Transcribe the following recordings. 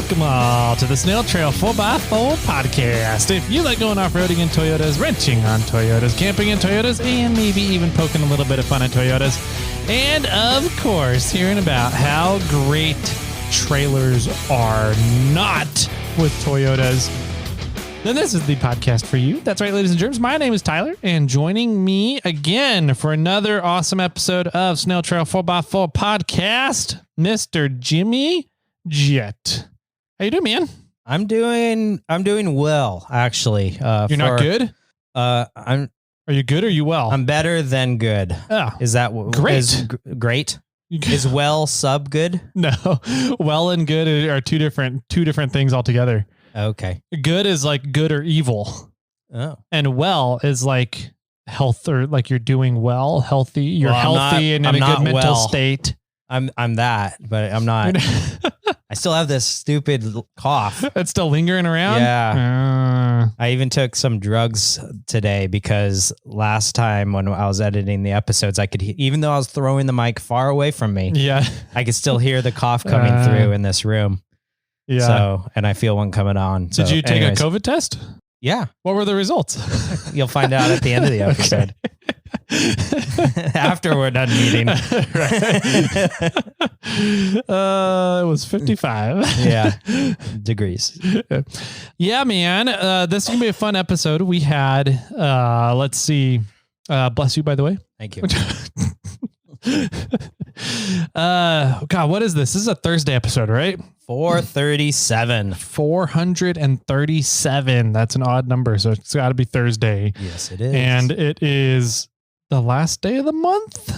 Welcome all to the Snail Trail 4x4 podcast. If you like going off-roading in Toyotas, wrenching on Toyotas, camping in Toyotas, and maybe even poking a little bit of fun at Toyotas, and of course, hearing about how great trailers are not with Toyotas, then this is the podcast for you. That's right, ladies and germs. My name is Tyler, and joining me again for another awesome episode of Snail Trail 4x4 podcast, Mr. Jimmy Jet. How you doing, man? I'm doing well, actually. You're not good? Are you good or are you well? I'm better than good. Oh, is that great? Great. Is well sub good? No, well and good are two different things altogether. Okay. Good is like good or evil. Oh. And well is like health, or like you're doing well, healthy. You're healthy and in a good mental state. I'm that, but I'm not. I still have this stupid cough. It's still lingering around? Yeah. I even took some drugs today because last time when I was editing the episodes, I could, even though I was throwing the mic far away from me, I could still hear the cough coming through in this room. Yeah. So, and I feel one coming on. So, did you take a COVID test? Yeah. What were the results? You'll find out at the end of the episode. After we're done meeting. It was 55 degrees. Yeah, man. This is gonna be a fun episode. We had let's see, bless you, by the way. Thank you. God, what is this? This is a Thursday episode, right? 437. 437. That's an odd number, so it's got to be Thursday. Yes, it is. And it is the last day of the month.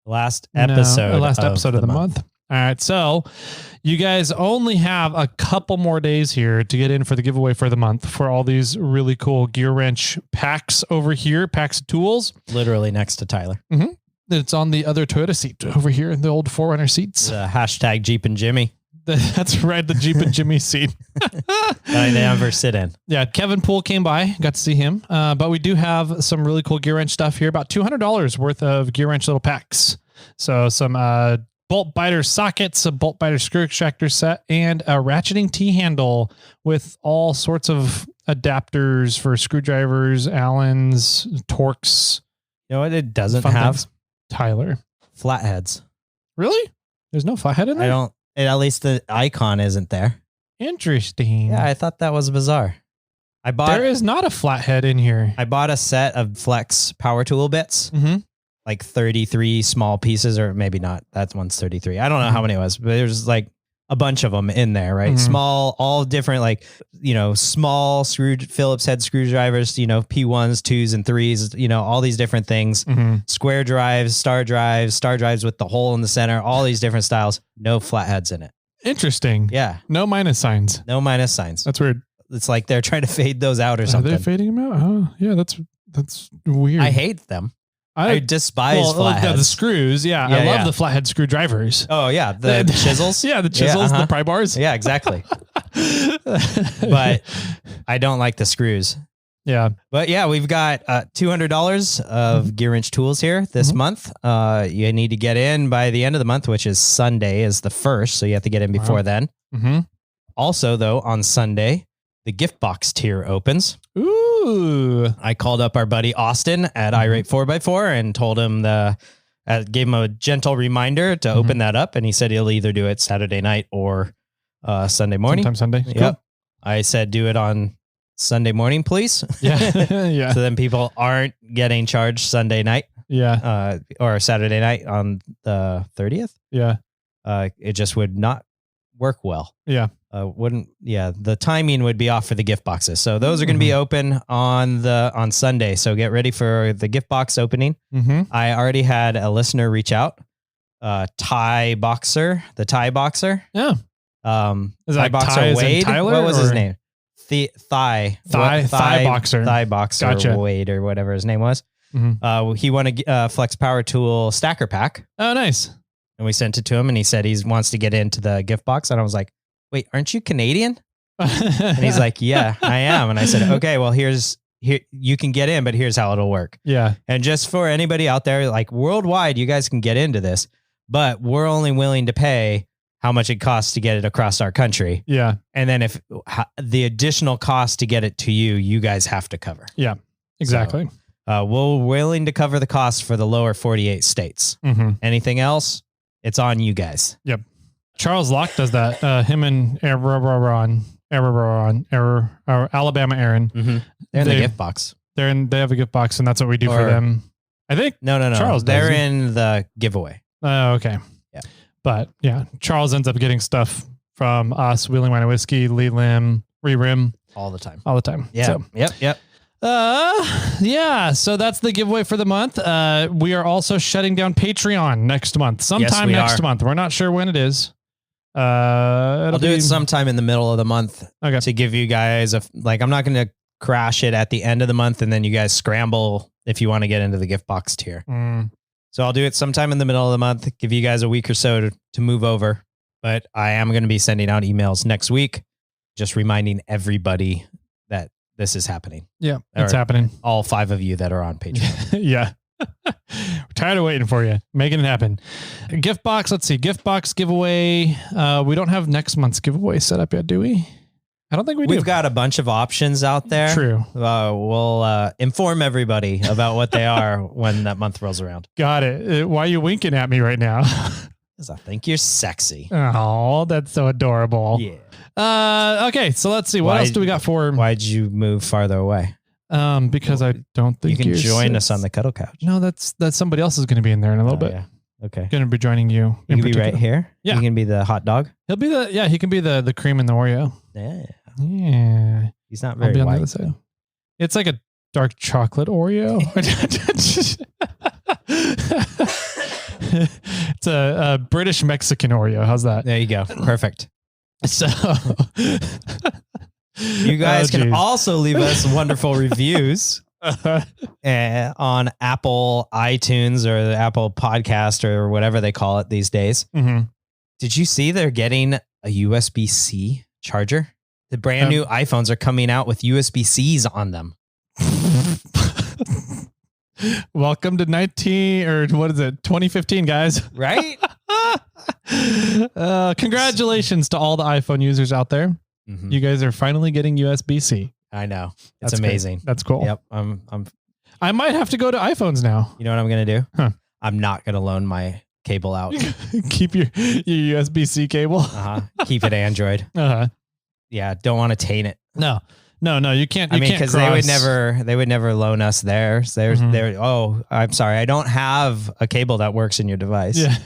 Last episode of the month. All right, so you guys only have a couple more days here to get in for the giveaway for the month for all these really cool gear wrench packs over here, packs of tools. Literally next to Tyler. Mm-hmm. It's on the other Toyota seat over here in the old 4Runner seats. Hashtag Jeep and Jimmy. That's right, the Jeep and Jimmy seat. I never sit in. Yeah, Kevin Poole came by, got to see him. But we do have some really cool gear wrench stuff here, about $200 worth of gear wrench little packs. So some bolt biter sockets, a bolt biter screw extractor set, and a ratcheting T-handle with all sorts of adapters for screwdrivers, Allens, Torx. You know what it doesn't have? Things. Tyler. Flatheads. Really? There's no flathead in there? At least the icon isn't there. Interesting. Yeah, I thought that was bizarre. There is not a flathead in here. I bought a set of Flex power tool bits, like 33 small pieces, or maybe not. That one's 33. I don't know how many it was, but there's like a bunch of them in there, right? Small, all different, like, small Phillips head screwdrivers, P1s, 2s, and 3s, all these different things. Square drives, star drives with the hole in the center, all these different styles. No flatheads in it. Interesting. Yeah. No minus signs. That's weird. It's like they're trying to fade those out or something. Are they fading them out? Oh, yeah, that's weird. I hate them. I despise flatheads. The screws, I love the flathead screwdrivers. Oh, yeah, the chisels. Yeah, the chisels, the pry bars. Yeah, exactly. But I don't like the screws. Yeah. But yeah, we've got $200 of gear wrench tools here this month. You need to get in by the end of the month, which is Sunday is the 1st. So you have to get in before then. Also, though, on Sunday, the gift box tier opens. Ooh. I called up our buddy Austin at iRate 4x4 and told him gave him a gentle reminder to open that up. And he said he'll either do it Saturday night or Sunday morning. Sometime Sunday. Yep. Cool. I said, do it on Sunday morning, please. Yeah. Yeah. So then people aren't getting charged Sunday night. Yeah. Or Saturday night on the 30th. Yeah. It just would not work well. Yeah. The timing would be off for the gift boxes. So those are going to be open on Sunday. So get ready for the gift box opening. I already had a listener reach out. The Thai boxer. Yeah. Is that boxer Wade? Tyler, what was his name? Thai boxer. Gotcha. Wade or whatever his name was. He won a Flex Power Tool stacker pack. Oh, nice. And we sent it to him and he said he wants to get into the gift box. And I was like, wait, aren't you Canadian? And he's like, yeah, I am. And I said, okay, well, here, you can get in, but here's how it'll work. Yeah. And just for anybody out there, like worldwide, you guys can get into this, but we're only willing to pay how much it costs to get it across our country. Yeah. And then if the additional cost to get it to you, you guys have to cover. Yeah, exactly. So, we're willing to cover the cost for the lower 48 states. Mm-hmm. Anything else, it's on you guys. Yep. Charles Locke does that. Him and Alabama Aaron. Mm-hmm. They're in the gift box. They have a gift box, and that's what we do for them. I think. No. Charles they're in the giveaway. Oh, okay. Yeah. But yeah, Charles ends up getting stuff from us, Wheeling Wine and Whiskey, Lee Lim, Re-Rim. All the time. Yeah. So, yep. Yeah. So that's the giveaway for the month. We are also shutting down Patreon next month. Sometime next month. We're not sure when it is. I'll do it sometime in the middle of the month. Okay. To give you guys I'm not going to crash it at the end of the month and then you guys scramble if you want to get into the gift box tier. So I'll do it sometime in the middle of the month, give you guys a week or so to move over. But I am going to be sending out emails next week, just reminding everybody that this is happening. Yeah, it's happening. All 5 of you that are on Patreon. Yeah. We're tired of waiting for you. Making it happen. Gift box. Let's see. Gift box giveaway. We don't have next month's giveaway set up yet, do we? I don't think we do. We've got a bunch of options out there. True. We'll inform everybody about what they are when that month rolls around. Got it. Why are you winking at me right now? Because I think you're sexy. Oh, that's so adorable. Yeah. Okay, so let's see. What else do we got for? Why'd you move farther away? Because I don't think you can join us on the cuddle couch. No, that's somebody else is going to be in there in a little bit. Yeah. Okay. Going to be joining you. You can be right here. Yeah. You can be the hot dog. He can be the cream and the Oreo. Yeah. He's not very white. On the other side. It's like a dark chocolate Oreo. It's a British Mexican Oreo. How's that? There you go. Perfect. So you guys can also leave us wonderful reviews on Apple iTunes or the Apple Podcast or whatever they call it these days. Mm-hmm. Did you see they're getting a USB-C charger? The brand new iPhones are coming out with USB-Cs on them. Welcome to 2015, guys. Right? Congratulations to all the iPhone users out there. Mm-hmm. You guys are finally getting USB-C. I know. It's amazing. Great. That's cool. Yep. I might have to go to iPhones now. You know what I'm going to do? Huh. I'm not going to loan my cable out. Keep your USB-C cable. Keep it Android. Yeah. Don't want to taint it. No, you can't. Because they would never loan us theirs. Oh, I'm sorry. I don't have a cable that works in your device. Yeah.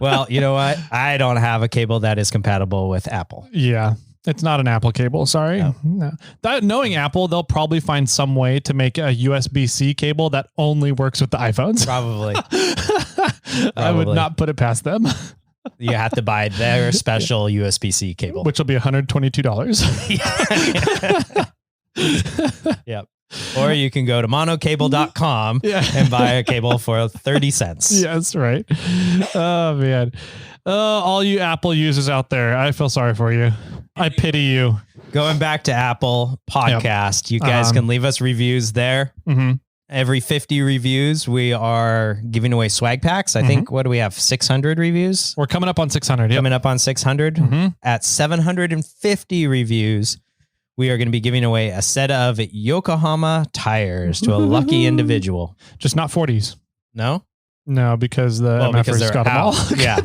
Well, you know what? I don't have a cable that is compatible with Apple. Yeah. It's not an Apple cable. Sorry. No. Knowing Apple, they'll probably find some way to make a USB-C cable that only works with the iPhones. Probably. I would not put it past them. You have to buy their special USB-C cable, which will be $122. Yep. Or you can go to monocable.com and buy a cable for 30 cents. Yes, right. Oh, man. All you Apple users out there, I feel sorry for you. I pity you. Going back to Apple Podcast, you guys can leave us reviews there. Mm-hmm. Every 50 reviews, we are giving away swag packs. I think, what do we have? 600 reviews? We're coming up on 600. Coming up on 600. Mm-hmm. At 750 reviews, we are going to be giving away a set of Yokohama tires to a lucky individual. Just not 40s. No? No, because MFers got them all. Yeah.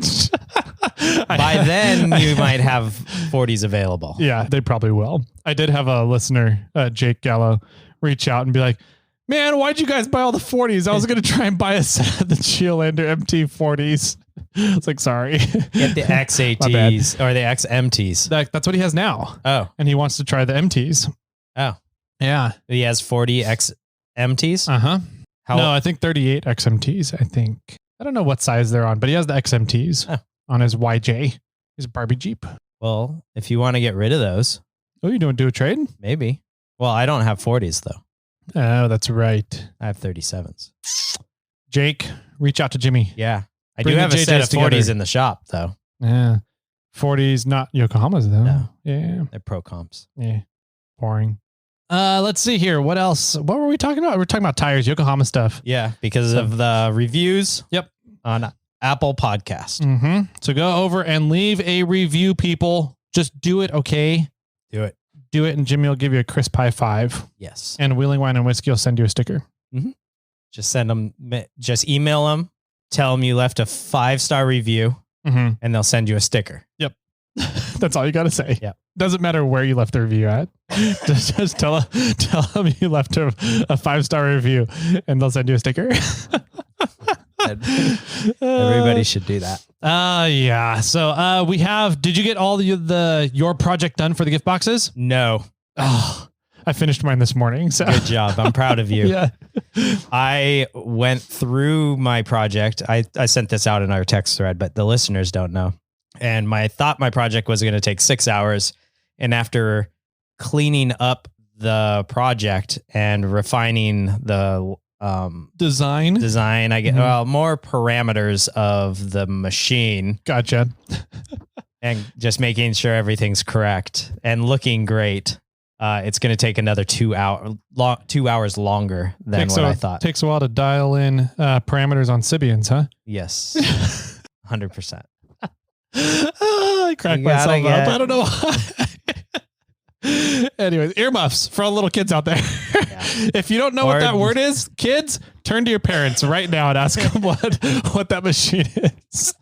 By then, you might have 40s available. Yeah, they probably will. I did have a listener, Jake Gallo, reach out and be like, man, why'd you guys buy all the 40s? I was going to try and buy a set of the Geolander MT 40s. It's like, sorry. Get the XATs or the XMTs. That's what he has now. Oh. And he wants to try the MTs. Oh. Yeah. He has 40 XMTs? Uh-huh. No, I think 38 XMTs, I think. I don't know what size they're on, but he has the XMTs on his YJ, his Barbie Jeep. Well, if you want to get rid of those. Oh, you don't do a trade? Maybe. Well, I don't have 40s, though. Oh, that's right. I have 37s. Jake, reach out to Jimmy. Yeah. I do have a set of 40s in the shop, though. Yeah. 40s, not Yokohamas, though. No. Yeah. They're pro comps. Yeah. Boring. Let's see here. What else? What were we talking about? We're talking about tires, Yokohama stuff. Yeah, because of the reviews. Yep. On Apple Podcast. Mm-hmm. So go over and leave a review, people. Just do it, okay? Do it. Do it, and Jimmy will give you a crisp high five. Yes. And Wheeling Wine and Whiskey will send you a sticker. Mm-hmm. Just send them, just email them, tell them you left a 5-star review, and they'll send you a sticker. Yep. That's all you got to say. Yeah. Doesn't matter where you left the review at. just tell them you left a 5-star review, and they'll send you a sticker. Everybody should do that. Yeah. So we have. Did you get all your project done for the gift boxes? No. Oh, I finished mine this morning. So good job. I'm proud of you. Yeah. I went through my project. I sent this out in our text thread, but the listeners don't know. And my project was going to take 6 hours. And after cleaning up the project and refining the design, I get more parameters of the machine. Gotcha. And just making sure everything's correct and looking great. It's going to take another 2 hours longer than what I thought. Takes a while to dial in parameters on Sibians, huh? Yes. 100%. I cracked myself up. I don't know why. Anyways, earmuffs for all little kids out there. Yeah. If you don't know what that word is, kids, turn to your parents right now and ask them what that machine is.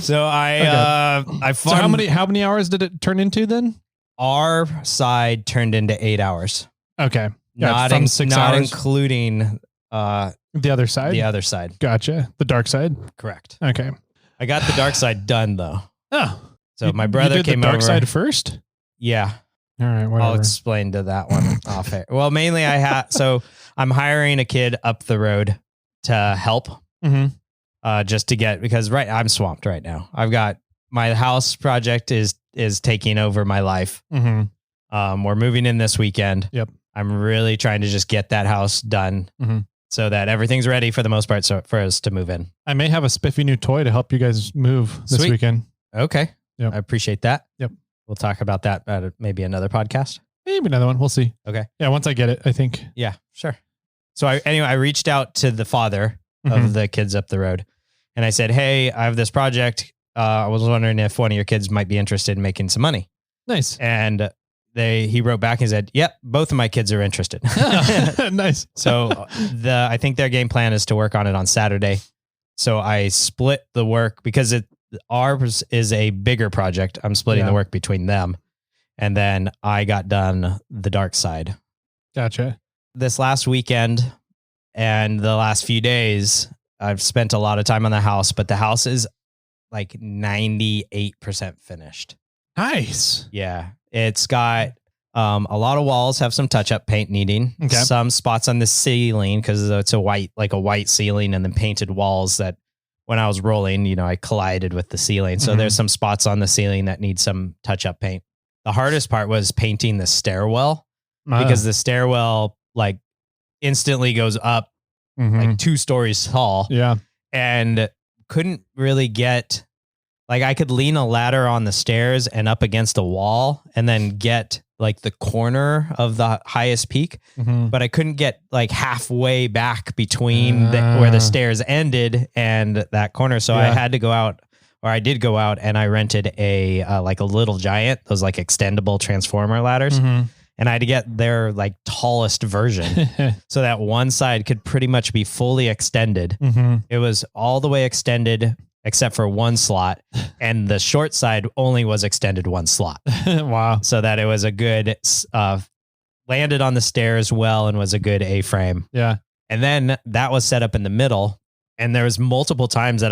So I found. So how many hours did it turn into then? Our side turned into 8 hours. Okay. Not from 6 hours, including the other side. The other side. Gotcha. The dark side. Correct. Okay. I got the dark side done though. Oh. So my brother came the dark over. Side first? Yeah. All right. Whatever. I'll explain to that one off air. Well, mainly so I'm hiring a kid up the road to help. Just to get, because I'm swamped right now. I've got my house project is taking over my life. We're moving in this weekend. Yep. I'm really trying to just get that house done so that everything's ready for the most part for us to move in. I may have a spiffy new toy to help you guys move this weekend. Okay. Yep. I appreciate that. Yep. We'll talk about that at maybe another podcast. Maybe another one. We'll see. Okay. Yeah. Once I get it, I think. Yeah, sure. So I reached out to the father of the kids up the road and I said, hey, I have this project. I was wondering if one of your kids might be interested in making some money. Nice. And he wrote back and said, yep, both of my kids are interested. Nice. So I think their game plan is to work on it on Saturday. So I split the work because ours is a bigger project. I'm splitting the work between them. And then I got done the dark side. Gotcha. This last weekend and the last few days, I've spent a lot of time on the house, but the house is like 98% finished. Nice. Yeah. It's got a lot of walls have some touch-up paint needing. Okay. Some spots on the ceiling because it's a white ceiling, and then painted walls that when I was rolling, I collided with the ceiling. So there's some spots on the ceiling that need some touch-up paint. The hardest part was painting the stairwell because the stairwell instantly goes up 2 stories tall. Yeah. And couldn't really get, I could lean a ladder on the stairs and up against a wall and then get the corner of the highest peak, but I couldn't get halfway back between where the stairs ended and that corner. So I had to go out, or I did go out, and I rented a Little Giant, those extendable transformer ladders. And I had to get their tallest version so that one side could pretty much be fully extended. It was all the way extended except for one slot, and the short side only was extended one slot. Wow. So that it was a good, landed on the stairs well and was a good A-frame. Yeah. And then that was set up in the middle. And there was multiple times that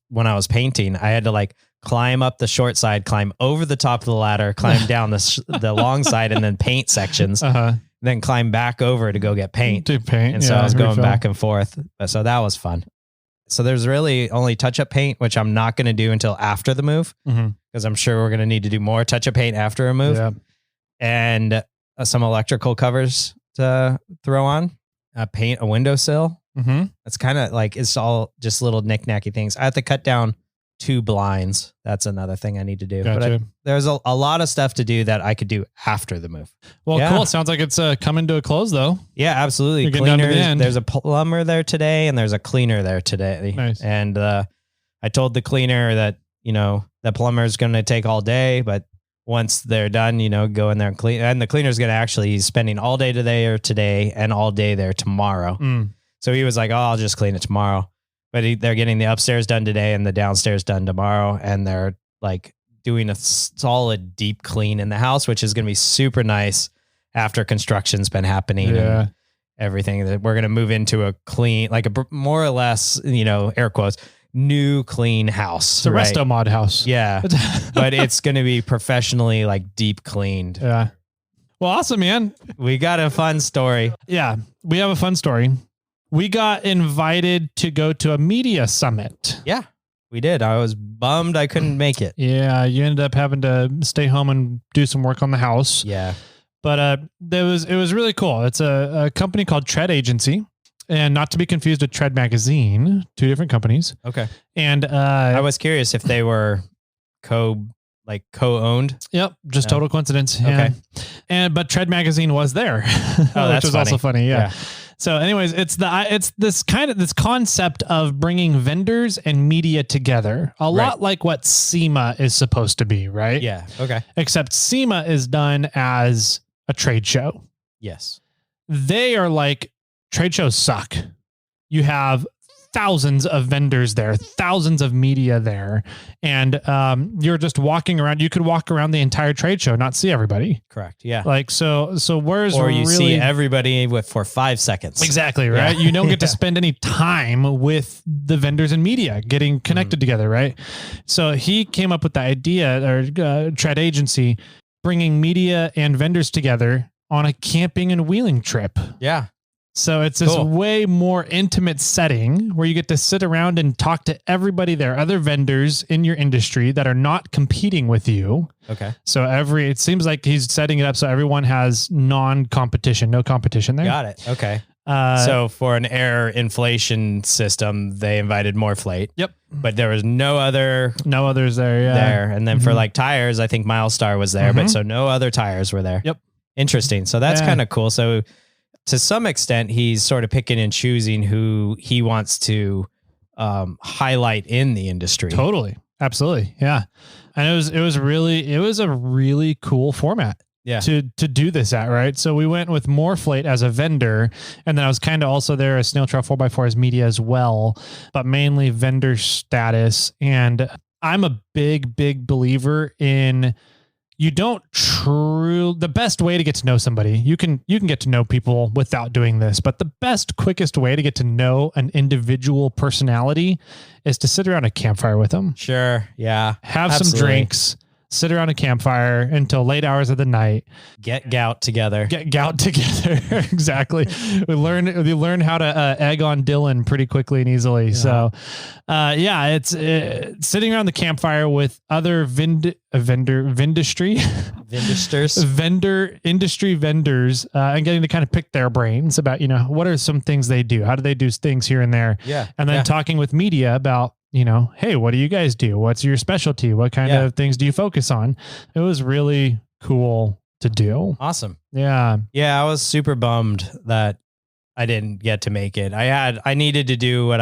when I was painting, I had to climb up the short side, climb over the top of the ladder, climb down the long side, and then paint sections. Then climb back over to go get paint. And so I was going back and forth. So that was fun. So there's really only touch-up paint, which I'm not going to do until after the move, because I'm sure we're going to need to do more touch-up paint after a move. Yeah. And some electrical covers to throw on, paint a windowsill. It's kind of it's all just little knick-knacky things. I have to cut down 2 blinds. That's another thing I need to do. Gotcha. But there's a lot of stuff to do that I could do after the move. Well, cool. It sounds like it's coming to a close, though. Yeah, absolutely. Cleaners, there's a plumber there today, and there's a cleaner there today. Nice. And I told the cleaner that, the plumber's going to take all day, but once they're done, go in there and clean. And the cleaner's going to he's spending all day today and all day there tomorrow. So he was like, oh, I'll just clean it tomorrow. But they're getting the upstairs done today and the downstairs done tomorrow. And they're like doing a solid deep clean in the house, which is going to be super nice after construction's been happening and everything. That we're going to move into a clean, like a more or less, air quotes, new clean house. It's a resto mod house. Yeah. But it's going to be professionally like deep cleaned. Yeah. Well, awesome, man. We got a fun story. Yeah, we have a fun story. We got invited to go to a media summit. Yeah, we did. I was bummed I couldn't make it. Yeah, you ended up having to stay home and do some work on the house. Yeah. But it was really cool. It's a company called Tread Agency, and not to be confused with Tread Magazine, 2 different companies. Okay. And I was curious if they were co-owned. Yep, just total coincidence. Okay. But Tread Magazine was there, which was also funny. Yeah. Yeah. So anyways, it's this concept of bringing vendors and media together, a lot like what SEMA is supposed to be, right? Yeah. Okay. Except SEMA is done as a trade show. Yes. They are like, trade shows suck. You have thousands of vendors there, thousands of media there, and you're just walking around. You could walk around the entire trade show, not see everybody. Correct. Yeah. Like so where's or you really see everybody for 5 seconds. Exactly right. Yeah. You don't get to spend any time with the vendors and media getting connected together, right? So he came up with the idea, or Tread Agency, bringing media and vendors together on a camping and wheeling trip. Yeah. So it's this way more intimate setting where you get to sit around and talk to everybody there, other vendors in your industry that are not competing with you. Okay. So it seems like he's setting it up so everyone has no competition there. Got it. Okay. So for an air inflation system, they invited MORRFlate. Yep. But there was no others there. Yeah. There. And then for like tires, I think Milestar was there, but so no other tires were there. Yep. Interesting. So that's kind of cool. So to some extent, he's sort of picking and choosing who he wants to highlight in the industry. Totally. Absolutely. Yeah. And it was a really cool format. Yeah. To do this at, right? So we went with MORRFlate as a vendor, and then I was kind of also there as Snail Trail 4x4 as media as well, but mainly vendor status. And I'm a big believer in the best way to get to know somebody, you can get to know people without doing this, but the best, quickest way to get to know an individual personality is to sit around a campfire with them. Sure. Yeah. Have some drinks, sit around a campfire until late hours of the night. Get gout together. Exactly. We learn how to egg on Dylan pretty quickly and easily. Yeah. So, it's sitting around the campfire with other vendor industry vendors, and getting to kind of pick their brains about, what are some things they do? How do they do things here and there? Yeah. And then talking with media about, hey, what do you guys do? What's your specialty? What kind of things do you focus on? It was really cool to do. Awesome. Yeah. Yeah. I was super bummed that I didn't get to make it. I needed to do what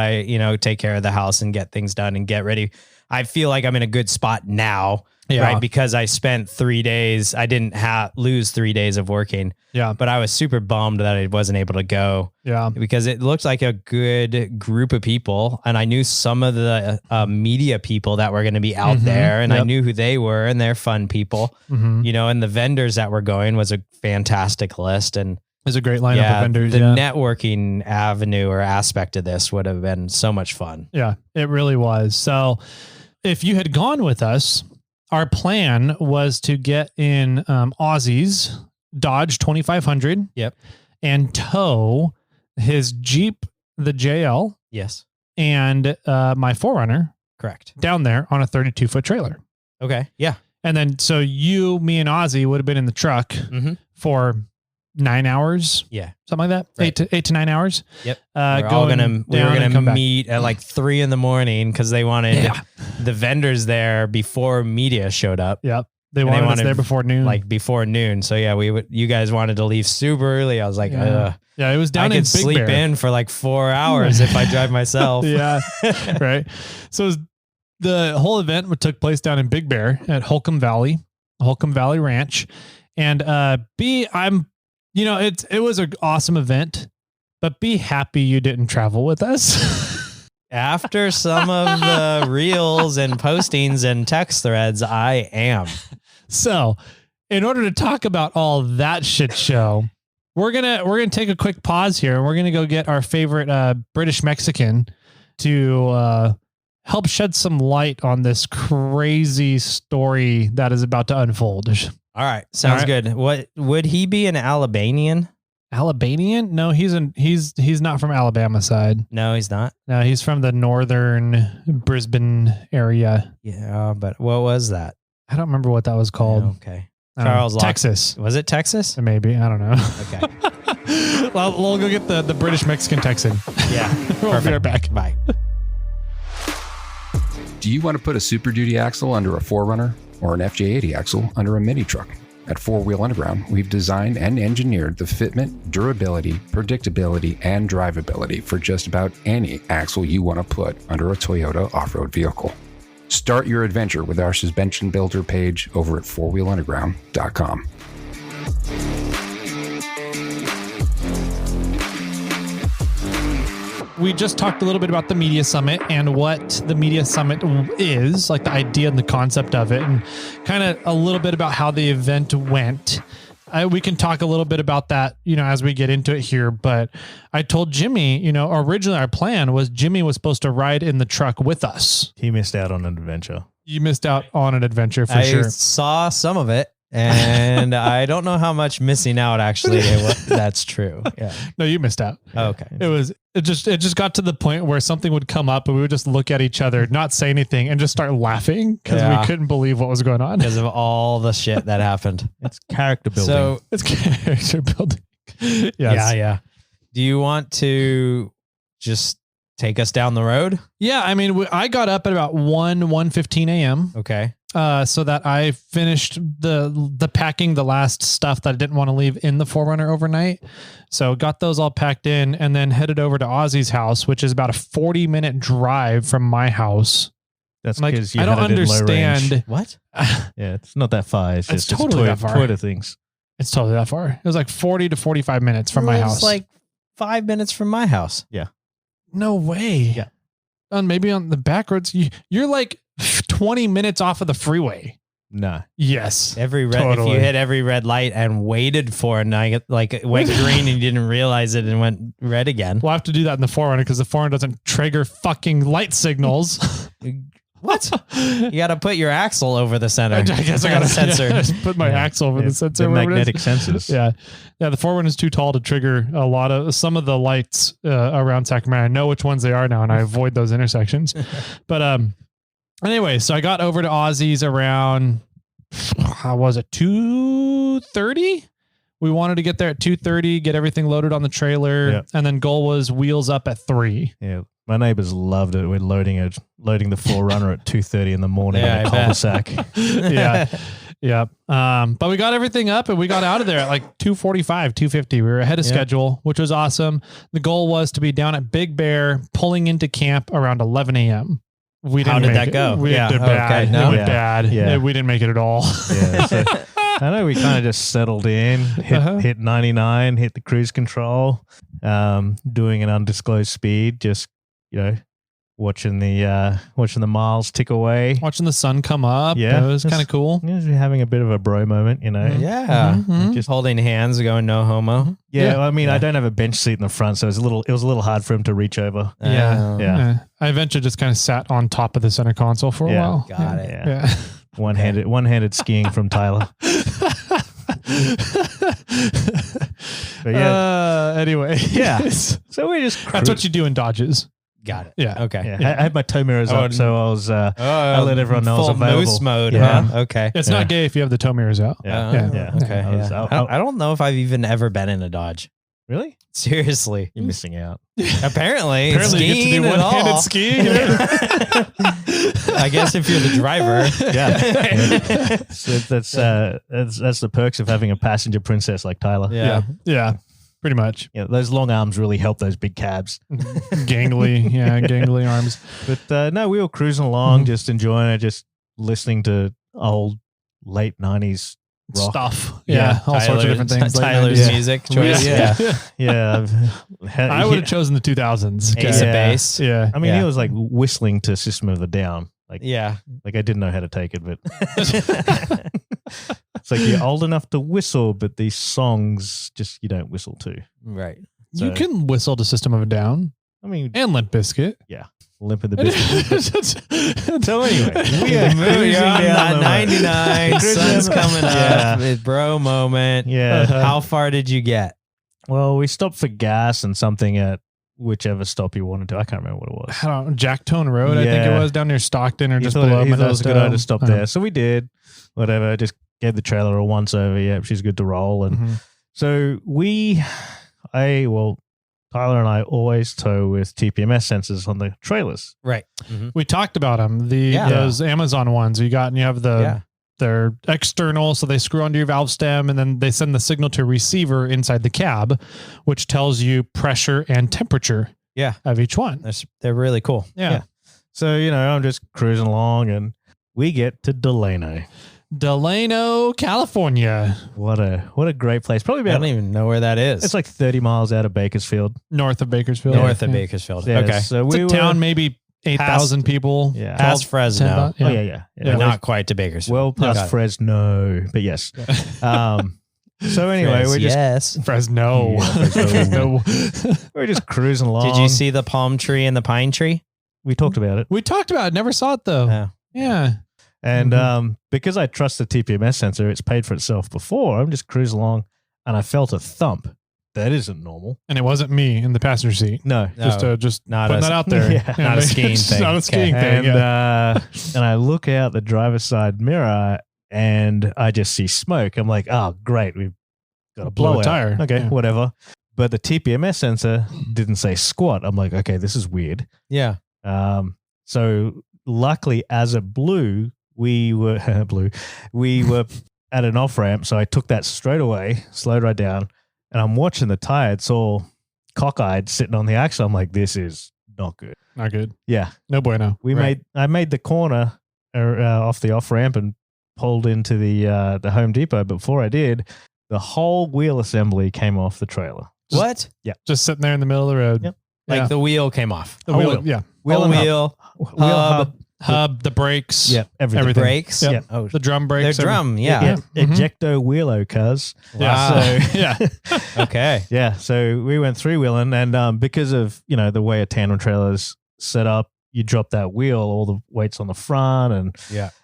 take care of the house and get things done and get ready. I feel like I'm in a good spot now, right? Because I spent 3 days. I didn't lose 3 days of working. Yeah. But I was super bummed that I wasn't able to go. Yeah. Because it looked like a good group of people. And I knew some of the media people that were going to be out there, and I knew who they were, and they're fun people, and the vendors that were going was a fantastic list. And there's a great lineup of vendors. The networking avenue or aspect of this would have been so much fun. Yeah, it really was. So if you had gone with us, our plan was to get in Ozzy's Dodge 2500. Yep. And tow his Jeep, the JL. Yes. And my 4Runner. Correct. Down there on a 32-foot trailer. Okay. Yeah. And then so me and Ozzy would have been in the truck for 9 hours. Yeah. Something like that. Right. 8 to 9 hours. Yep. We were gonna meet at like 3 a.m. because they wanted the vendors there before media showed up. Yep. They wanted us there before noon. Like before noon. So yeah, you guys wanted to leave super early. I was like, yeah, it was down in Big sleep Bear. in for like 4 hours if I drive myself. Yeah. Right. So the whole event took place down in Big Bear at Holcomb Valley Ranch. And it was an awesome event, but be happy you didn't travel with us. After some of the reels and postings and text threads, I am. So, in order to talk about all that shit show, we're gonna take a quick pause here, and we're gonna go get our favorite British Mexican to help shed some light on this crazy story that is about to unfold. All right, sounds good. What would he be, an Alabamian? Alabamian? No, he's not from Alabama side. No, he's not. No, he's from the northern Brisbane area. Yeah, but what was that? I don't remember what that was called. Okay. Charles, Texas. Was it Texas? Maybe. I don't know. Okay. Well, we'll go get the British Mexican Texan. Yeah. We'll be right back. Bye. Do you want to put a Super Duty axle under a 4Runner or an FJ80 axle under a mini truck? At 4-Wheel Underground, we've designed and engineered the fitment, durability, predictability, and drivability for just about any axle you want to put under a Toyota off-road vehicle. Start your adventure with our suspension builder page over at 4wheelunderground.com. We just talked a little bit about the Media Summit and what the Media Summit is, like the idea and the concept of it, and kind of a little bit about how the event went. We can talk a little bit about that, as we get into it here. But I told Jimmy, originally our plan was Jimmy was supposed to ride in the truck with us. He missed out on an adventure. You missed out on an adventure for sure. I saw some of it. And I don't know how much missing out actually that's true. Yeah. No, you missed out. Oh, okay. It just got to the point where something would come up and we would just look at each other, not say anything, and just start laughing because we couldn't believe what was going on. Because of all the shit that happened. It's character building. So it's character building. Yes. Yeah. Do you want to just take us down the road? Yeah. I mean, I got up at about 1:15 a.m. Okay. So that I finished the packing, the last stuff that I didn't want to leave in the 4Runner overnight. So got those all packed in and then headed over to Ozzy's house, which is about a 40-minute drive from my house. That's because I don't understand. What? Yeah, it's not that far. It's just totally that far. Toyota things. It's totally that far. It was like 40 to 45 minutes from my house. It's like 5 minutes from my house. Yeah. No way. Yeah. Maybe on the back roads, you're like 20 minutes off of the freeway. Nah. Yes. If you hit every red light and waited for it, and it went green and you didn't realize it and went red again. We'll have to do that in the 4Runner because the 4Runner doesn't trigger fucking light signals. What? You got to put your axle over the center. I guess I got to sensor. Just put my axle over the sensor. The magnetic sensors. Yeah. The 4Runner is too tall to trigger some of the lights around Sacramento. I know which ones they are now, and I avoid those intersections. But anyway, so I got over to Ozzy's around, how was it, 2:30? We wanted to get there at 2:30, get everything loaded on the trailer, and then goal was wheels up at 3. Yeah. My neighbors loved it. We're loading the 4Runner at 2:30 in the morning in a cul-de-sac. Yeah. But we got everything up and we got out of there at like 2:45, 2:50. We were ahead of schedule, which was awesome. The goal was to be down at Big Bear, pulling into camp around 11 a.m. How did that go? We did bad. Okay, no? It went bad. Yeah. We didn't make it at all. Yeah. So, I know we kind of just settled in, hit 99, hit the cruise control, doing an undisclosed speed, just, watching the miles tick away. Watching the sun come up. Yeah. It was kind of cool. Just having a bit of a bro moment, Yeah. Just holding hands, going no homo. Yeah. I mean, I don't have a bench seat in the front, so it was a little hard for him to reach over. Yeah. I eventually just kind of sat on top of the center console for a while. Got it. Yeah. One-handed skiing from Tyler. But anyway. Yeah. So we just That's what you do in Dodges. Got it. Yeah. Okay. Yeah. I had my tow mirrors up, so I was. I let everyone know I was full available. moose mode. Yeah. Huh? Okay. It's not gay if you have the tow mirrors out. Yeah. Okay. I don't know if I've even ever been in a Dodge. Really? Seriously. You're missing out. Apparently you get to skiing do and one-handed all. skiing. I guess if you're the driver. Yeah. So that's the perks of having a passenger princess like Tyler. Yeah. Pretty much. Yeah, those long arms really help those big cabs. Gangly arms. But no, we were cruising along, just enjoying it, just listening to old late 90s rock Stuff. Yeah. All sorts of different things. Tyler's music choice. Yeah. I would have chosen the 2000s. Ace of Base. Yeah. I mean, he was like whistling to System of a Down. Like I didn't know how to take it, but it's like you're old enough to whistle, but these songs just you don't whistle to. Right. You can whistle to System of a Down. I mean, and Limp Bizkit. Yeah. Limp in the Bizkit. So anyway, we are moving down 99. Sun's coming up. Bro moment. Yeah. How far did you get? Well, we stopped for gas and something at whichever stop you wanted to. I can't remember what it was. I don't know, Jacktone Road, I think it was, down near Stockton or just below. He thought it was a good idea to stop there. Uh-huh. So we did. Whatever. Just gave the trailer a once over. Yeah, she's good to roll. And so Tyler and I always tow with TPMS sensors on the trailers. Right. We talked about them. Those Amazon ones you got, and you have they're external, so they screw onto your valve stem, and then they send the signal to a receiver inside the cab, which tells you pressure and temperature. Of each one. They're really cool. Yeah. So I'm just cruising along, and we get to Delano, California. What a great place. Probably I don't even know where that is. It's like 30 miles out of Bakersfield. North of Bakersfield. North of Bakersfield. Yeah, okay. So it's a town, maybe 8,000 people. Yeah. Past Fresno. 10, Oh, yeah. But not quite to Bakersfield. Well past Fresno, but yes. So anyway, we're just Fresno. Fresno. We're just cruising along. Did you see the palm tree and the pine tree? We talked about it. We talked about it. Never saw it though. Yeah. And because I trust the TPMS sensor, it's paid for itself before. I'm just cruising along, and I felt a thump. That isn't normal. And it wasn't me in the passenger seat. No. Just not putting that out there. Not a skiing thing. Not a skiing thing. And I look out the driver's side mirror, and I just see smoke. I'm like, oh, great. We've got a blowout. tire. Okay, whatever. But the TPMS sensor didn't say squat. I'm like, okay, this is weird. Yeah. So luckily, as it blew, we were at an off ramp. So I took that straight away, slowed right down, and I'm watching the tire. It's all cockeyed sitting on the axle. I'm like, this is not good. Not good. Yeah. No bueno. I made the corner off the off ramp and pulled into the Home Depot. But before I did, the whole wheel assembly came off the trailer. What? Yeah. Just sitting there in the middle of the road. Yep. Like the wheel came off. The wheel. Yeah. Wheel, hub, the brakes. Yeah. Everything. The brakes. Yep. Yeah. Oh, The drum brakes. they're drum. Yeah. Ejecto wheelo, cuz. Wow. So, Yeah. Okay. yeah. So we went three-wheeling, and because of, the way a tandem trailer is set up, you drop that wheel, all the weight's on the front, and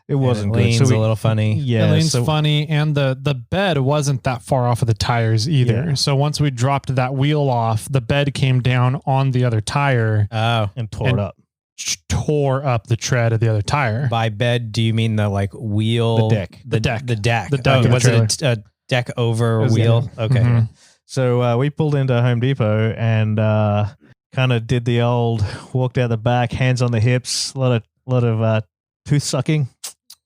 it wasn't good. Leans a little funny. Yeah. It leans funny, and the bed wasn't that far off of the tires either. Yeah. So once we dropped that wheel off, the bed came down on the other tire. and tore it up. Tore up the tread of the other tire. By bed, do you mean the wheel? The deck. The deck. The deck Was it a deck over a wheel? Okay. Mhm. So we pulled into Home Depot and kind of did the old walked out the back, hands on the hips, a lot of tooth sucking.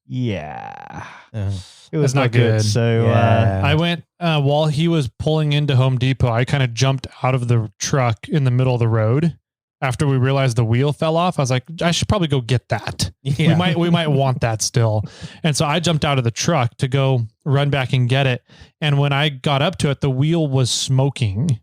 Yeah. It was That's not good. So I went while he was pulling into Home Depot. I kind of jumped out of the truck in the middle of the road after we realized the wheel fell off. I was like, I should probably go get that. Yeah. We might want that still. And so I jumped out of the truck to go run back and get it. And when I got up to it, the wheel was smoking.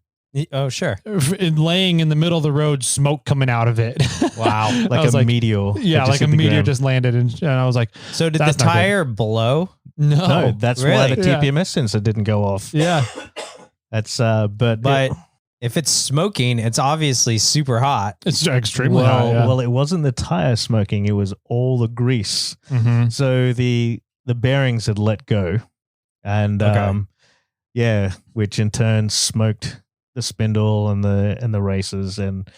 Oh, sure. Laying in the middle of the road, smoke coming out of it. Wow. like a meteor. Yeah, like a meteor just landed. And I was like, So did the That's not good. tire blow? No, that's why Really? the TPMS sensor didn't go off. yeah. That's but If it's smoking, it's obviously super hot. It's extremely hot. Yeah. well, it wasn't the tire smoking; it was all the grease. Mhm. So the bearings had let go, and which in turn smoked the spindle and the races, and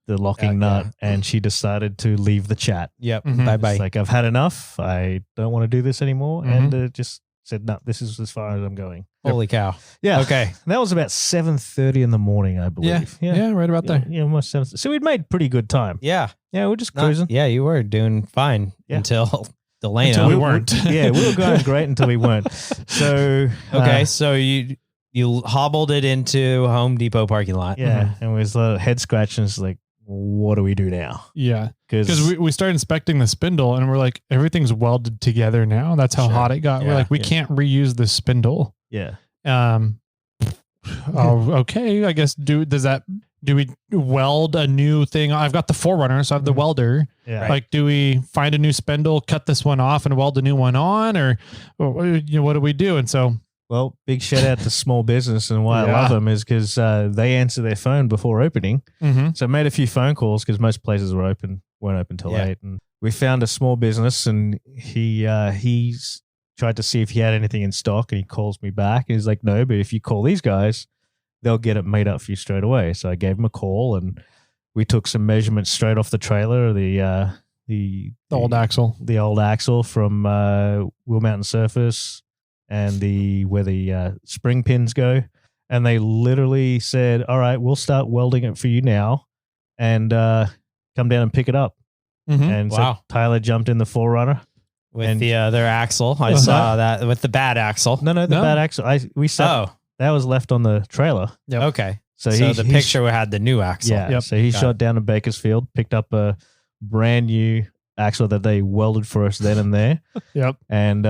the locking nut, and she decided to leave the chat. Yep. Bye-bye. It's like, I've had enough. I don't want to do this anymore. And just said, no, this is as far as I'm going. Holy cow. Yeah. Okay. And that was about 7:30 in the morning, I believe. Yeah, right about there. Yeah, almost 7. So we'd made pretty good time. Yeah. Yeah, we're just cruising. Yeah, you were doing fine until Delano. Until we weren't. Yeah, we were going great until we weren't. So so you hobbled it into Home Depot parking lot. yeah, and it was a lot of head scratching. It's like, what do we do now? Yeah. Because we started inspecting the spindle and we're like, everything's welded together now. That's how hot it got. Yeah. We're like, we can't reuse the spindle. Yeah. Okay. I guess do we weld a new thing? I've got the 4Runner, so I have the welder. Yeah. Like, do we find a new spindle, cut this one off and weld a new one on, or what do we do? And so, Well, big shout out to small business, and why I love them is because they answer their phone before opening. So I made a few phone calls because most places weren't open till 8, and we found a small business, and he's tried to see if he had anything in stock, and he calls me back, and he's like, no, but if you call these guys, they'll get it made up for you straight away. So I gave him a call, and we took some measurements straight off the trailer, the old axle from Wheel Mountain Surface, and where the spring pins go. And they literally said, all right, we'll start welding it for you now, and come down and pick it up. And so Tyler jumped in the 4Runner. With the other axle. I saw that with the bad axle. No, the bad axle. That was left on the trailer. Yep. Okay. So the picture had the new axle. Yeah. So he shot down to Bakersfield, picked up a brand new axle that they welded for us then and there. Yep. And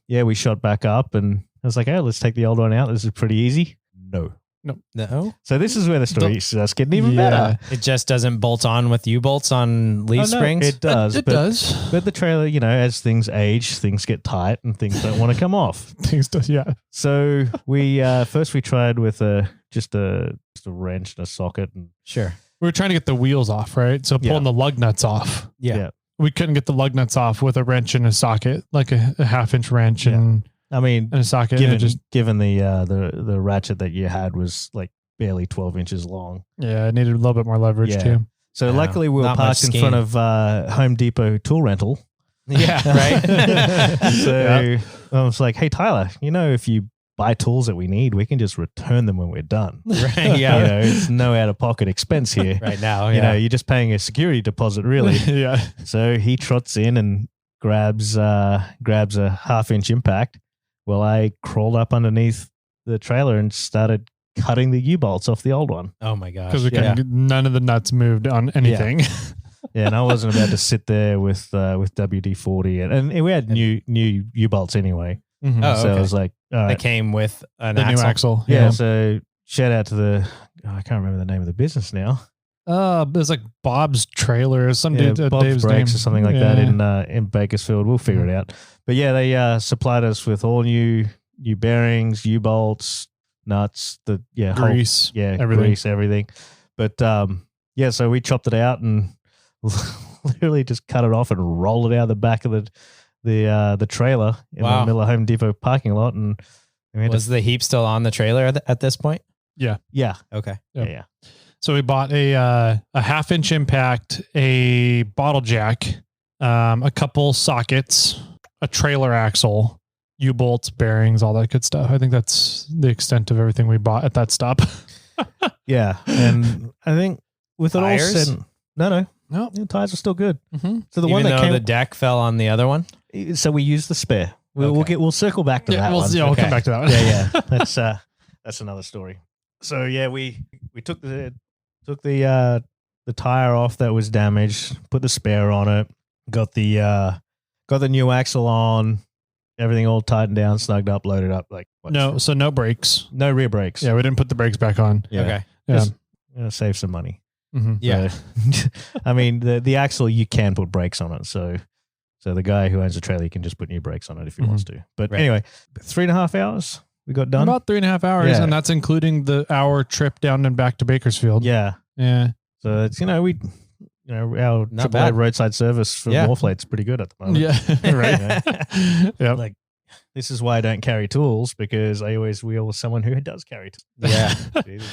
we shot back up, and I was like, hey, let's take the old one out. This is pretty easy. No. So this is where the story starts getting even better. It just doesn't bolt on with U-bolts on leaf springs? It does. It does. But the trailer, as things age, things get tight and things don't want to come off. So we first we tried with just a wrench and a socket. And sure. We were trying to get the wheels off, right? So pulling the lug nuts off. Yeah. We couldn't get the lug nuts off with a wrench and a socket, like a half-inch wrench and a socket. Given the ratchet that you had was like barely 12 inches long. Yeah, it needed a little bit more leverage too. So luckily we were parked in front of Home Depot tool rental. Yeah, right. So I was like, hey, Tyler, if you buy tools that we need, we can just return them when we're done. Right. Yeah. It's no out-of-pocket expense here. Right now, yeah. You're just paying a security deposit, really. Yeah. So he trots in and grabs a half-inch impact. Well, I crawled up underneath the trailer and started cutting the U-bolts off the old one. Oh my gosh. Because we couldn't get, none of the nuts moved on anything. Yeah, and I wasn't about to sit there with WD-40 and we had new U-bolts anyway. Mm-hmm. Oh, so okay. I was like, all right. They came with the new axle. Yeah, so shout out to I can't remember the name of the business now. It was like Bob's Trailer, some dude, Bob's Dave's Brakes name. or something like that in Bakersfield. We'll figure it out. But yeah, they supplied us with all new bearings, U-bolts, nuts, grease, grease, everything. But so we chopped it out and literally just cut it off and rolled it out the back of the trailer in the middle of Home Depot parking lot. And was the heap still on the trailer at this point? Yeah. Okay. Yep. Yeah. So we bought a half-inch impact, a bottle jack, a couple sockets, a trailer axle, U-bolts, bearings, all that good stuff. I think that's the extent of everything we bought at that stop. Yeah, and I think with it Tires? all said, no, the tires are still good. Mm-hmm. So the Even one that though came, the deck fell on the other one? so we used the spare. We'll circle back to that one. We'll come back to that one. Yeah. That's another story. So yeah, we took the tire off that was damaged, put the spare on it, got the new axle on, everything all tightened down, snugged up, loaded up. So no brakes. No rear brakes. Yeah, we didn't put the brakes back on. Yeah. Okay. Yeah. Just, save some money. Mm-hmm. Yeah. So, I mean, the axle, you can put brakes on it. So the guy who owns the trailer, he can just put new brakes on it if he wants to. But anyway, 3.5 hours we got done. About 3.5 hours, and that's including the hour trip down and back to Bakersfield. Yeah. Yeah. So it's, our Not AAA bad. roadside service for MORRFlate's pretty good at the moment. Yeah. Right. Yeah. Like, this is why I don't carry tools, because I always wheel with someone who does carry tools. Yeah.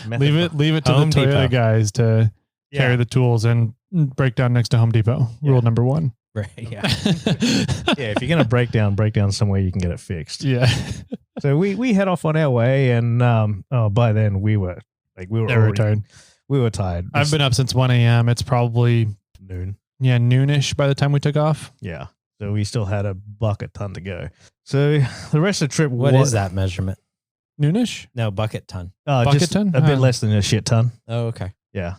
Leave it to Home the Toyota Depot. guys to carry the tools and break down next to Home Depot. Rule number 1. Right. Yeah. Yeah, if you're gonna break down somewhere you can get it fixed. Yeah. So we head off on our way, and by then we were tired. We were tired. I've been up since 1 a.m. It's probably noon. Yeah, noonish by the time we took off. Yeah. So we still had a bucket ton to go. So the rest of the trip, What is that measurement? Noonish? No, bucket ton. Bucket just ton? a bit less than a shit ton. Oh, okay. Yeah.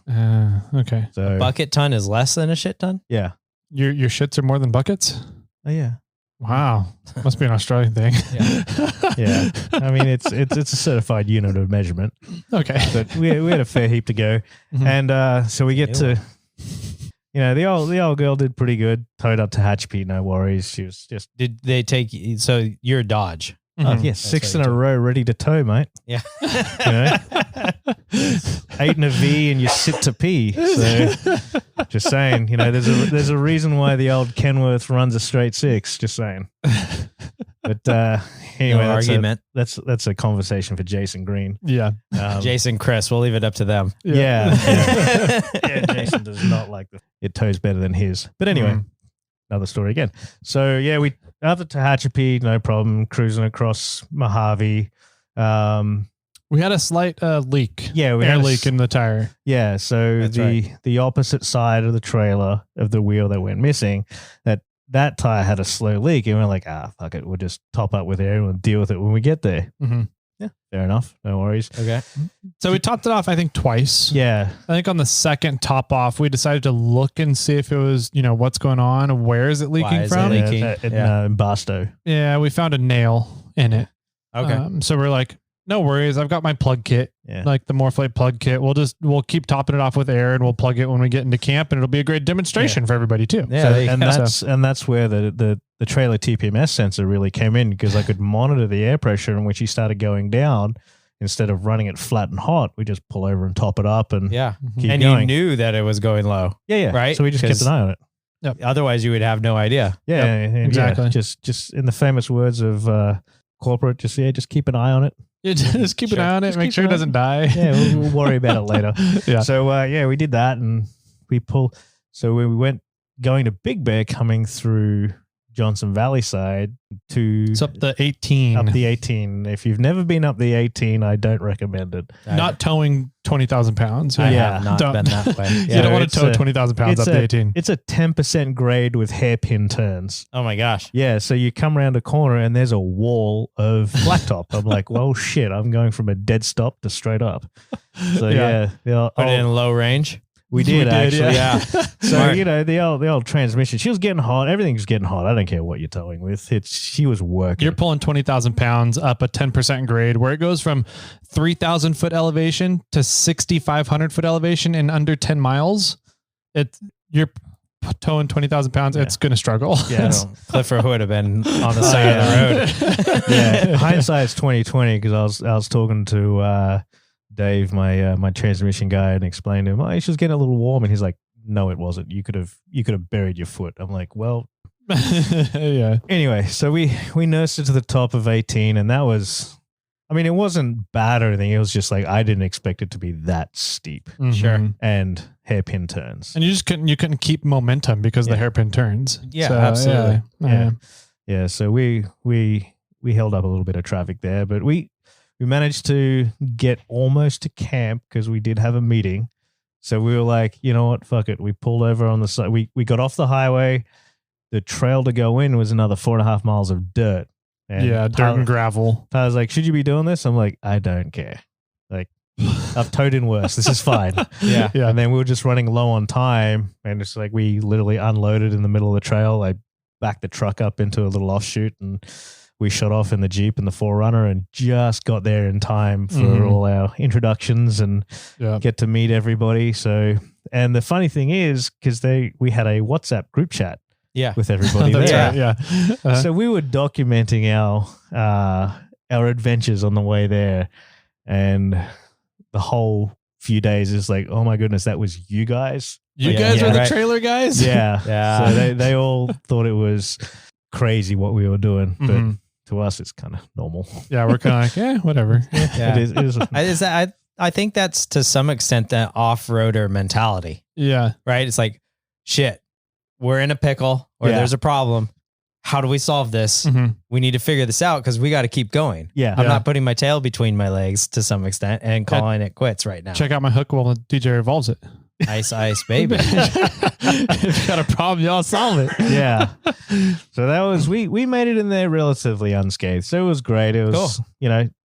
Okay. So Bucket ton is less than a shit ton? yeah. Your shits are more than buckets? Oh yeah. Wow. Must be an Australian thing. Yeah. I mean, it's a certified unit of measurement. Okay. But we had a fair heap to go, and so we get to, the old girl did pretty good. Towed up to Hatchpete, no worries. She was just Did they take so you're Dodge? yes, 6 in a row, ready to tow, mate. Yeah. 8 in a V, and you sit to pee. So just saying, there's a reason why the old Kenworth runs a straight 6. Just saying. But anyway, No argument. That's a conversation for Jason Green. Yeah. Jason, Chris, we'll leave it up to them. Yeah. Jason does not like it tows better than his. But anyway, another story again. So yeah, we after Tehachapi, no problem, cruising across Mojave. We had a slight leak. Yeah, we air had leak in the tire. Yeah, so That's the opposite side of the trailer of the wheel that went missing, that tire had a slow leak, and we're like, fuck it, we'll just top up with air and we'll deal with it when we get there. Mm-hmm. Yeah, fair enough, no worries. Okay. So we topped it off, I think, twice. Yeah, I think on the second top off, we decided to look and see if it was, what's going on. Where is it leaking Why is it from? leaking? in Barstow. Yeah, we found a nail in it. Okay. So we're like, no worries. I've got my plug kit, like the MORRFlate plug kit. We'll keep topping it off with air, and we'll plug it when we get into camp, and it'll be a great demonstration for everybody too. Yeah, that's where the trailer TPMS sensor really came in, because I could monitor the air pressure, and when she started going down, instead of running it flat and hot, we just pull over and top it up and keep and going. you knew that it was going low. Yeah, right. So we just kept an eye on it. Yep. Otherwise, you would have no idea. Yeah, exactly. Just in the famous words of corporate, just keep an eye on it. Yeah, just keep an eye on it. Make sure it doesn't die. Yeah, we'll worry about it later. Yeah. So we did that, and we pull. So we went going to Big Bear, coming through Johnson Valley side to It's up the 18. Up the 18. If you've never been up the 18, I don't recommend it. Not towing 20,000 pounds. I have not been that way. You don't want to tow 20,000 pounds up the 18. It's a 10% grade with hairpin turns. Oh my gosh. Yeah, so you come around a corner and there's a wall of blacktop. I'm like, well, shit, I'm going from a dead stop to straight up. So Put it in low range. We did actually. Yeah. So the old transmission, she was getting hot. Everything's getting hot. I don't care what you're towing with. She was working. You're pulling 20,000 pounds up a 10% grade, where it goes from 3,000 foot elevation to 6,500 foot elevation in under 10 miles. You're towing 20,000 pounds. Yeah. It's going to struggle. Yeah. Clifford would have been on the side of the road. Yeah. Hindsight's 20/20, because I was talking to Dave, my transmission guy, and explained to him, she was getting a little warm, and he's like, no, it wasn't. You could have buried your foot. I'm like, well, yeah. Anyway, so we nursed it to the top of 18, and that was, it wasn't bad or anything. It was just like, I didn't expect it to be that steep. Mm-hmm. Sure. And hairpin turns. And you couldn't keep momentum because the hairpin turns. Yeah, so, absolutely. Yeah. So we held up a little bit of traffic there, but we managed to get almost to camp, because we did have a meeting. So we were like, you know what, fuck it. We pulled over on the side. We got off the highway. The trail to go in was another 4.5 miles of dirt. And dirt and gravel. I was like, should you be doing this? I'm like, I don't care. Like, I've towed in worse. This is fine. Yeah. And then we were just running low on time, and it's like we literally unloaded in the middle of the trail. I backed the truck up into a little offshoot, and we shot off in the Jeep and the 4Runner, and just got there in time for all our introductions and get to meet everybody. So, and the funny thing is, because we had a WhatsApp group chat with everybody there. Right, So we were documenting our adventures on the way there, and the whole few days is like, oh my goodness, that was you guys. You guys were the trailer guys? Yeah. Yeah. So they all thought it was crazy what we were doing, but to us, it's kind of normal. Yeah, we're kind of like, whatever. Yeah. It is. I think that's to some extent the off-roader mentality, Yeah. right? It's like, shit, we're in a pickle or there's a problem. How do we solve this? Mhm. We need to figure this out because we got to keep going. Yeah. I'm not putting my tail between my legs to some extent and calling it quits right now. Check out my hook while DJ revolves it. Ice, ice, baby. If you got a problem, y'all solve it. Yeah. So that was, we made it in there relatively unscathed. So it was great. It was,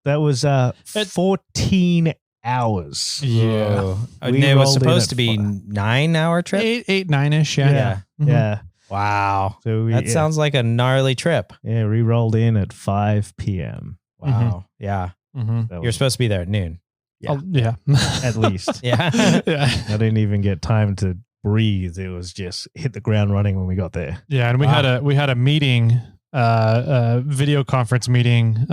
that was 14 hours. Yeah. Whoa. We And it was rolled in supposed at to be 5. 9-hour trip. 9-ish. Yeah. Yeah. Mhm. Yeah. Wow. So we, That sounds like a gnarly trip. yeah, we rolled in at 5 p.m. Wow. Yeah. Mhm. That You're was supposed to be there at noon. Oh, yeah. at least. Yeah. Yeah. I didn't even get time to breathe. It was just hit the ground running when we got there. Yeah, and we had a meeting, video conference meeting,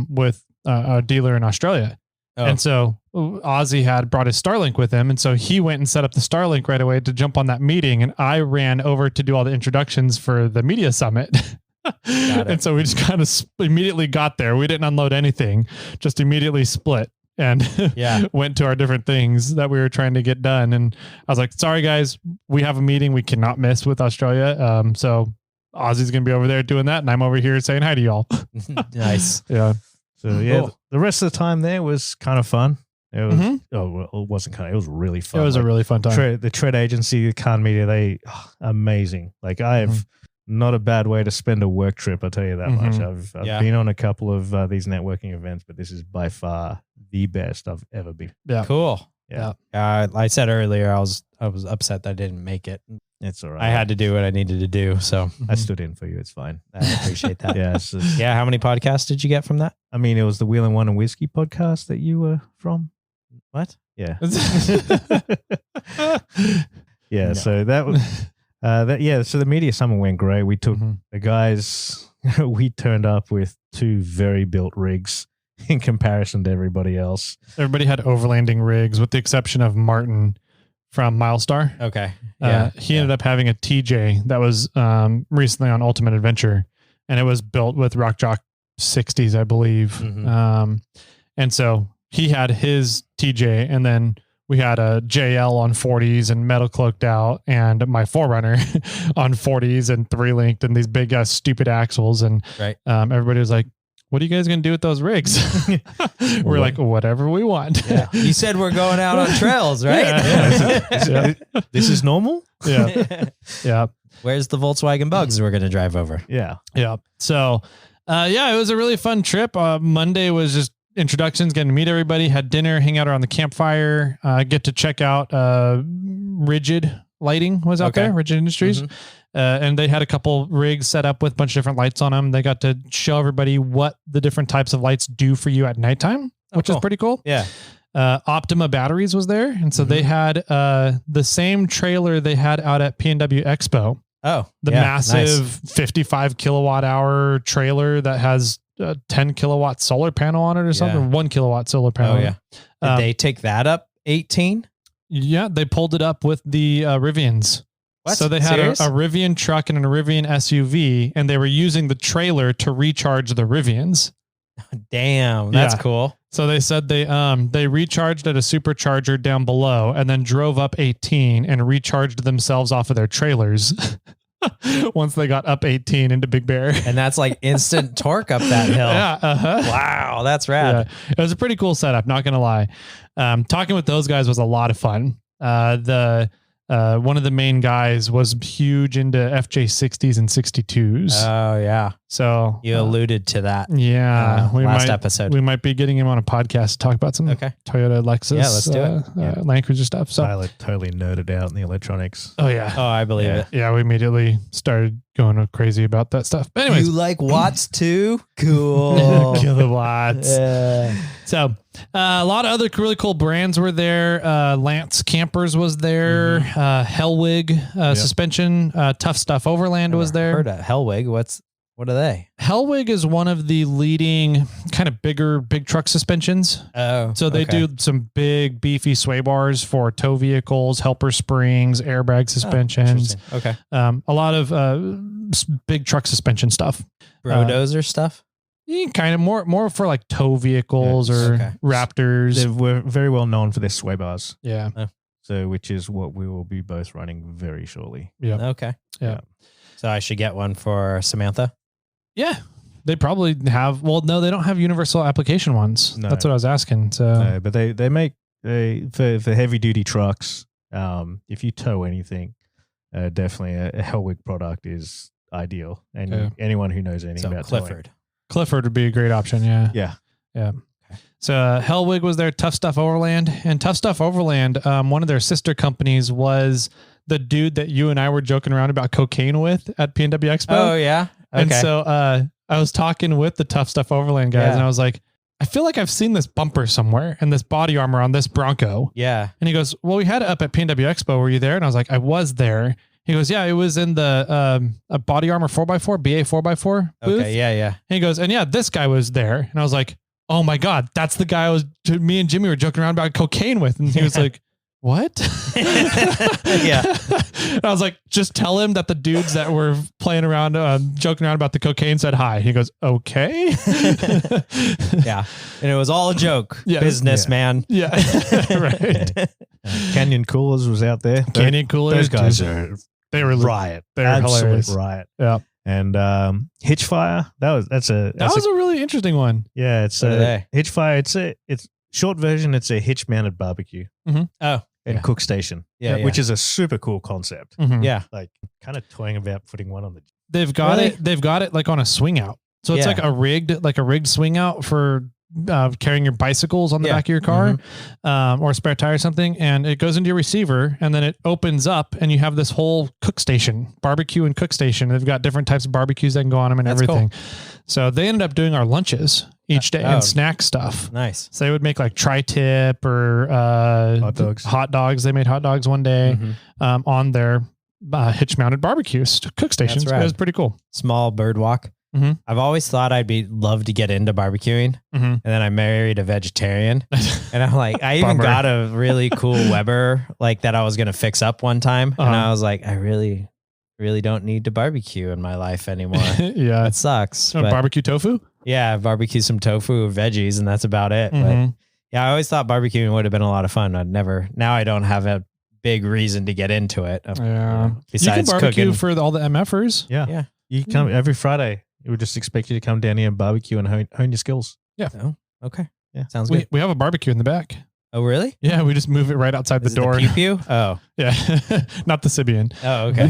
with a dealer in Australia, Oh. and so Ozzy had brought his Starlink with him, and so he went and set up the Starlink right away to jump on that meeting, and I ran over to do all the introductions for the media summit. And so we just kind of immediately got there. We didn't unload anything, just immediately split and went to our different things that we were trying to get done. And I was like, sorry guys, we have a meeting we cannot miss with Australia. So Ozzy's going to be over there doing that. And I'm over here saying hi to y'all. Nice. Yeah. So yeah, Cool. the rest of the time there was kind of fun. It was, Mhm. it wasn't kind of, it was really It fun. was a really fun time. the Tread Agency, the Khan Media, amazing. Like I have not a bad way to spend a work trip. I'll tell you that much. I've been on a couple of these networking events, but this is by far the best I've ever been. Yeah. Cool. Yeah. I said earlier I was upset that I didn't make it. It's all right. I had to do what I needed to do. So I stood in for you. It's fine. I appreciate that. Yeah. It's just- Yeah. How many podcasts did you get from that? I mean, it was the Wheel and One and Whiskey podcast that you were from. What? Yeah. Yeah. No. So that was, so the Media Summit went great. We took the guys, we turned up with 2 very built rigs in comparison to everybody else. Everybody had overlanding rigs with the exception of Martin from Milestar. Okay. He ended up having a TJ that was recently on Ultimate Adventure, and it was built with Rock Jock 60s, I believe. And so he had his TJ, and then we had a JL on 40s and metal cloaked out, and my Forerunner on 40s and 3-linked and these big stupid axles. And everybody was like, what are you guys going to do with those rigs? We're like, whatever we want. Yeah. You said we're going out on trails, right? Yeah. This is normal? Yeah. Yeah. Where's the Volkswagen Bugs we're going to drive over? Yeah. Yeah. So, it was a really fun trip. Monday was just introductions, getting to meet everybody, had dinner, hang out around the campfire, get to check out Rigid Lighting was out there, Rigid Industries. And they had a couple rigs set up with a bunch of different lights on them. They got to show everybody what the different types of lights do for you at nighttime, which is pretty cool. Yeah. Optima Batteries was there. And so they had the same trailer they had out at PNW Expo. Oh, The massive 55 kilowatt hour trailer that has a 10 kilowatt solar panel on it or something, 1 kilowatt solar panel. Oh, yeah. Did they take that up 18? Yeah, they pulled it up with the Rivians. What? So they had a Serious? Rivian truck and a Rivian SUV, and they were using the trailer to recharge the Rivians. Damn, that's Yeah. cool. So they said they recharged at a supercharger down below and then drove up 18 and recharged themselves off of their trailers once they got up 18 into Big Bear. And that's like instant torque up that hill. Yeah. Wow, that's rad. Yeah. It was a pretty cool setup, not going to lie. Talking with those guys was a lot of fun. One of the main guys was huge into FJ60s and 62s. Oh, yeah. So You alluded to that last episode. We might be getting him on a podcast to talk about some Toyota, Lexus, Yeah, let's do it. Land Cruiser stuff. So, Tyler totally nerded out in the electronics. oh yeah, Oh, I believe it. yeah, we immediately started going crazy about that stuff. But anyways, You like watts too? Cool. kilowatts. Yeah. So a lot of other really cool brands were there. Lance Campers was there. Hellwig suspension. Tough Stuff Overland was there. Heard of Hellwig. What are they? Hellwig is one of the leading kind of big truck suspensions. Oh, So they do some big beefy sway bars for tow vehicles, helper springs, airbag suspensions. Okay. A lot of big truck suspension stuff. Brodozer stuff. Kind of more for like tow vehicles or Raptors. We're very well known for their sway bars. Yeah. So, which is what we will be both running very shortly. Yeah. Okay. Yeah. So I should get one for Samantha. Yeah. They probably have. Well, no, they don't have universal application ones. No. That's what I was asking. So, No, but they make for heavy duty trucks. If you tow anything, definitely a Hellwig product is ideal. And anyone who knows anything about Clifford would be a great option. Yeah. Yeah. Yeah. So Hellwig was their Tough Stuff Overland, and Tough Stuff Overland, one of their sister companies was the dude that you and I were joking around about cocaine with at PNW Expo. Oh yeah. Okay. And so I was talking with the Tough Stuff Overland guys, and I was like, I feel like I've seen this bumper somewhere and this body armor on this Bronco. Yeah. And he goes, well, we had it up at PNW Expo. Were you there? And I was like, I was there. He goes, yeah, it was in the a body armor 4x4, BA 4x4 booth. Okay, yeah. And he goes, and yeah, this guy was there. And I was like, oh my God, that's the guy me and Jimmy were joking around about cocaine with. And he was like, what? Yeah. And I was like, just tell him that the dudes that were playing around, joking around about the cocaine said hi. He goes, okay. Yeah. And it was all a joke. Yeah. Businessman. Yeah. Right. Canyon Coolers was out there. Canyon Coolers. Those guys are they were riot. They were Absolute hilarious. riot. Yeah. And Hitchfire, that was a really interesting one. yeah, it's a Hitchfire. It's short version. It's a hitch mounted barbecue Oh. and cook station. Yeah. Which is a super cool concept. Mhm. Yeah. Like kind of toying about putting one on the. They've got it. They've got it like on a swing out. So it's like a rigged swing out for carrying your bicycles on the back of your car, or a spare tire or something. And it goes into your receiver and then it opens up and you have this whole cook station, barbecue and cook station. They've got different types of barbecues that can go on them and everything. Cool. So they ended up doing our lunches each day and snack stuff. Nice. So they would make like tri-tip or hot dogs. They made hot dogs one day on their hitch mounted barbecue cook stations. It was pretty cool. Small bird walk. Mm-hmm. I've always thought I'd love to get into barbecuing, and then I married a vegetarian, and I'm like, I even got a really cool Weber like that I was gonna fix up one time, and I was like, I really don't need to barbecue in my life anymore. Yeah, it sucks. Barbecue tofu. Yeah, barbecue some tofu, veggies, and that's about it. But yeah, I always thought barbecuing would have been a lot of fun. Now I don't have a big reason to get into it. Yeah, besides you can barbecue cooking for all the MFers. Yeah. You come every Friday. We would just expect you to come down here and barbecue and hone your skills. Yeah. Oh, okay. Yeah. Sounds good. We have a barbecue in the back. Oh, really? Yeah. We just move it right outside the door. Pew pew? Oh. Yeah. Not the Sibian. Oh, okay.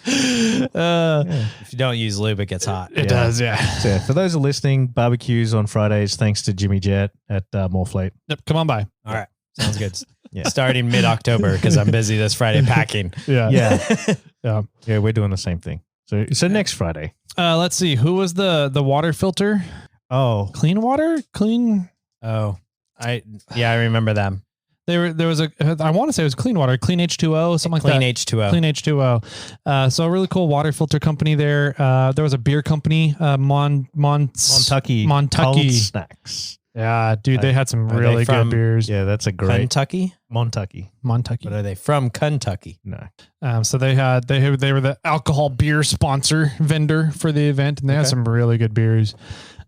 If you don't use lube, it gets hot. It does. Yeah. So for those who are listening, barbecues on Fridays, thanks to Jimmy Jet at MORRFlate. Yep. Come on by. All right. Sounds good. Starting mid-October because I'm busy this Friday packing. Yeah. We're doing the same thing. So next Friday. Let's see. Who was the water filter? Oh, Clean Water? Clean. Oh, I remember them. There was I want to say it was Clean Water, Clean H2O, something like that. Clean H2O. So a really cool water filter company there. There was a beer company, Montucky Cold Snacks. Yeah, dude, they had some really good beers. Yeah, that's a great Kentucky. Montucky. But are they from Kentucky? No. So they were the alcohol beer sponsor vendor for the event, and they had some really good beers.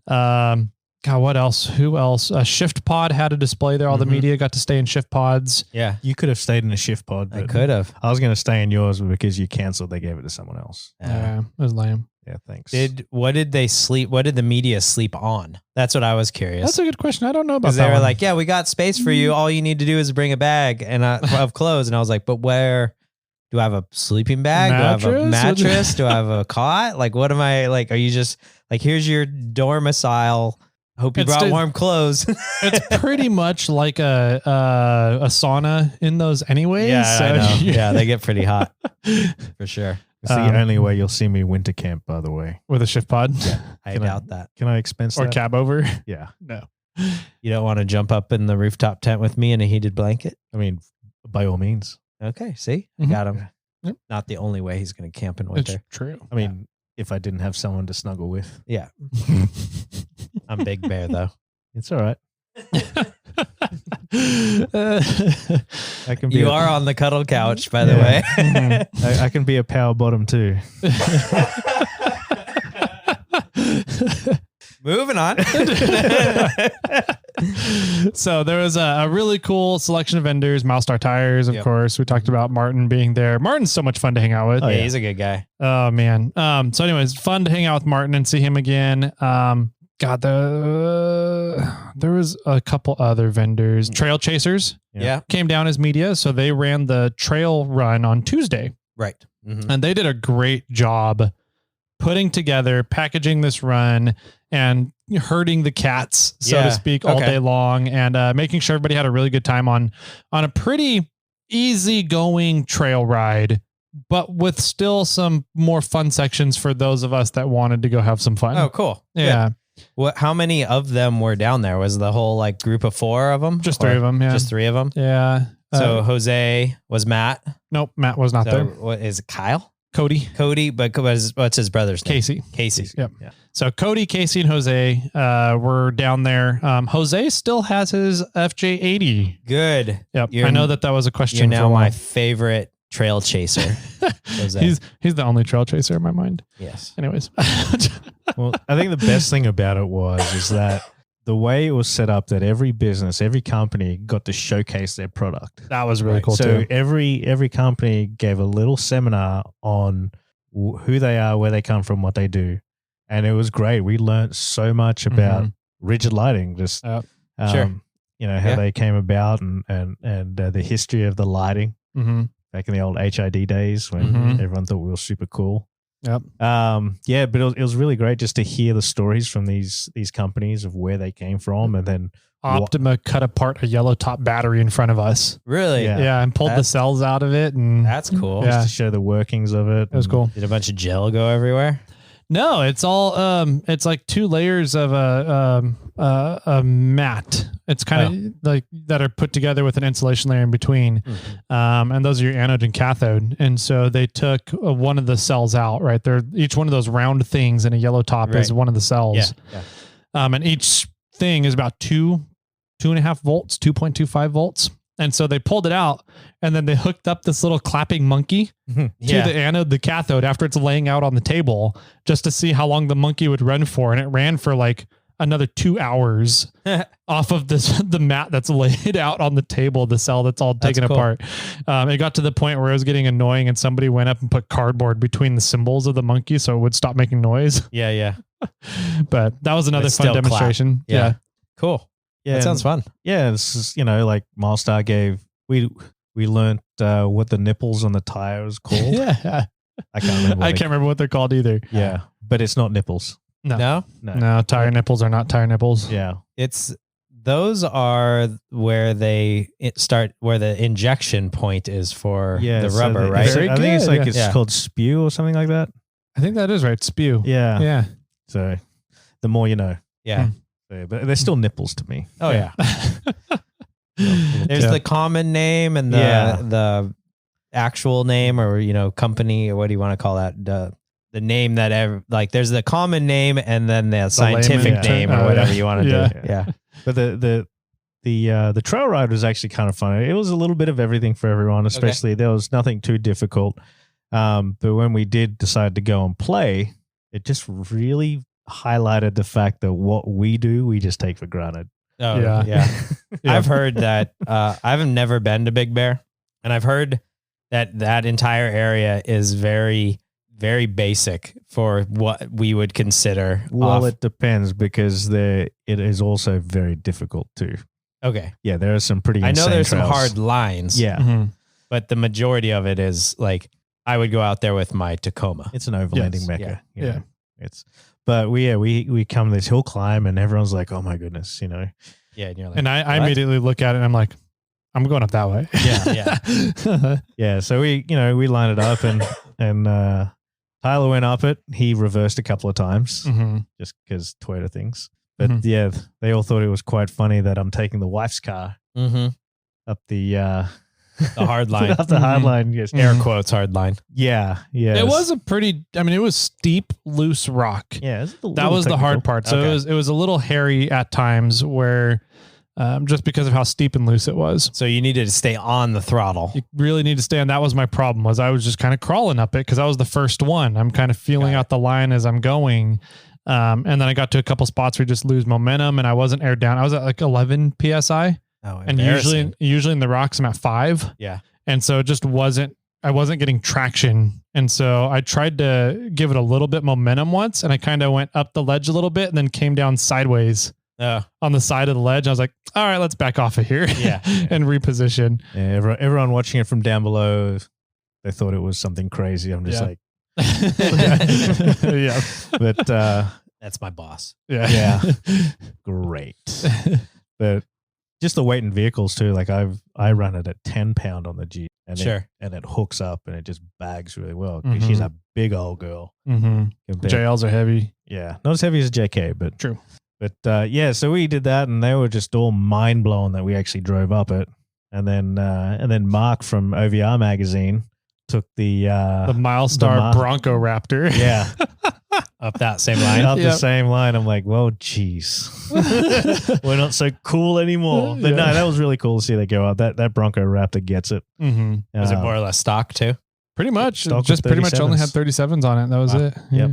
God, what else? Who else? Shift Pod had a display there. All the media got to stay in Shift Pods. Yeah, you could have stayed in a Shift Pod. I could have. I was going to stay in yours, but because you canceled, they gave it to someone else. Yeah, it was lame. Yeah, thanks. What did they sleep? What did the media sleep on? That's what I was curious. That's a good question. I don't know about that. They were one. like, yeah, we got space for you. All you need to do is bring a bag and of clothes. And I was like, but where? Do I have a sleeping bag? Do I have a mattress? Do I have a cot? Like, what am I like? Are you just like, here's your dormicile. Hope you brought warm clothes. It's pretty much like a sauna in those anyways. Yeah, I know. Yeah, they get pretty hot for sure. It's the only way you'll see me winter camp, by the way. With a Shift Pod? Yeah, I doubt that. Can I expense or that? cab over? Yeah. No. You don't want to jump up in the rooftop tent with me in a heated blanket? I mean, by all means. Okay, see? I got him. Yep. Not the only way he's going to camp in winter. It's true. I mean, if I didn't have someone to snuggle with. Yeah. I'm Big Bear, though. It's all right. I can be you are on the cuddle couch, by the way. I can be a power bottom too. Moving on. So there was a really cool selection of vendors, Milestar Tires, of course. We talked about Martin being there. Martin's so much fun to hang out with. Oh, yeah, he's a good guy. Oh, man. So anyways, fun to hang out with Martin and see him again. There was a couple other vendors. Trail Chasers came down as media. So they ran the trail run on Tuesday. Right. Mm-hmm. And they did a great job putting together, packaging this run and herding the cats, so to speak, all day long, and making sure everybody had a really good time on a pretty easy going trail ride, but with still some more fun sections for those of us that wanted to go have some fun. Oh, cool. Yeah. Good. What? How many of them were down there? Was the whole like group of 4 of them? Just 3 of them. Yeah. Just 3 of them. Yeah. So Jose was Matt. Nope. Matt was not there. What is it, Kyle? Cody, but what's his brother's name? Casey. Yep. Yeah. So Cody, Casey, and Jose were down there. Jose still has his FJ80. Good. Yep. I know that was a question. You're now my favorite trail chaser. He's the only trail chaser in my mind. Yes. Anyways. Well, I think the best thing about it is that the way it was set up, that every business, every company got to showcase their product. That was really cool so too. Every company gave a little seminar on who they are, where they come from, what they do. And it was great. We learned so much about rigid lighting, just Sure. how they came about and the history of the lighting back in the old HID days when everyone thought we were super cool. Yep. But it was really great just to hear the stories from these companies of where they came from, and then Optima cut apart a yellow top battery in front of us. Really? Yeah, and pulled the cells out of it, and that's cool. Just to show the workings of it. It was cool. Did a bunch of gel go everywhere? No, it's all it's like 2 layers of a mat. It's kind of like that are put together with an insulation layer in between. And those are your anode and cathode. And so they took one of the cells out, right? They're each one of those round things in a yellow top is one of the cells. Yeah. And each thing is about 2.5 volts, 2.25 volts. And so they pulled it out, and then they hooked up this little clapping monkey to the anode, the cathode, after it's laying out on the table, just to see how long the monkey would run for. And it ran for like another 2 hours off of the mat that's laid out on the table, the cell that's all taken apart. It got to the point where it was getting annoying, and somebody went up and put cardboard between the symbols of the monkey so it would stop making noise. Yeah. But that was another fun demonstration. Yeah. Cool. Yeah, that sounds fun. Yeah, it's just, like Milestar gave. We learned what the nipples on the tire is called. Yeah, I can't remember what they're called either. Yeah, but it's not nipples. No. Tire nipples are not tire nipples. Yeah, those are where where the injection point is for the rubber, right? I think it's called spew or something like that. I think that is right. Spew. Yeah. So the more you know. Yeah. But they're still nipples to me. Oh yeah. There's the common name and the actual name, or company, or what do you want to call that? The name that there's the common name and then the scientific name or whatever you want to do. Yeah. But the trail ride was actually kind of fun. It was a little bit of everything for everyone, especially there was nothing too difficult. But when we did decide to go and play, it just really highlighted the fact that what we do, we just take for granted. Oh, yeah. I've heard that. I've never been to Big Bear, and I've heard that entire area is very, very basic for what we would consider. Well, it depends, because it is also very difficult too. Okay. Yeah, there are some pretty. I know there's trails. some hard lines. Yeah, but the majority of it is like I would go out there with my Tacoma. It's an overlanding mecca. Yeah. But we come this hill climb, and everyone's like, "Oh my goodness," Yeah, and you're like, and I immediately look at it and I'm like, I'm going up that way. Yeah. Yeah. So we lined it up, and Tyler went up it. He reversed a couple of times just because Toyota things. But they all thought it was quite funny that I'm taking the wife's car up the hard line. Up the hard line. Yes. Air quotes hard line. Yeah. It was it was steep, loose rock. Yeah. That was the hard part. So it was a little hairy at times where just because of how steep and loose it was. So you needed to stay on the throttle. You really need to stay on. That was my problem, was I was just kind of crawling up it because I was the first one. I'm kind of feeling out the line as I'm going. And then I got to a couple spots where you just lose momentum and I wasn't aired down. I was at like 11 PSI. Oh, and usually in the rocks I'm at 5. Yeah. And so it just I wasn't getting traction. And so I tried to give it a little bit momentum once, and I kind of went up the ledge a little bit and then came down sideways on the side of the ledge. I was like, all right, let's back off of here and reposition. Yeah, everyone watching it from down below, they thought it was something crazy. I'm just like, yeah. But that's my boss. Yeah. Great. But just the weight in vehicles too. Like I run it at 10 pound on the G, and it hooks up and it just bags really well. She's a big old girl. JLs are heavy. Yeah, not as heavy as a JK, but true. But so we did that, and they were just all mind blown that we actually drove up it. And then Mark from OVR magazine took the Milestar Bronco Raptor. Yeah. Up that same line. Up the same line. I'm like, well, geez. We're not so cool anymore. But no, that was really cool to see that go up. That Bronco Raptor gets it. Was it more or less stock too? Pretty much. Just pretty much only had 37s on it. That was it. Yep.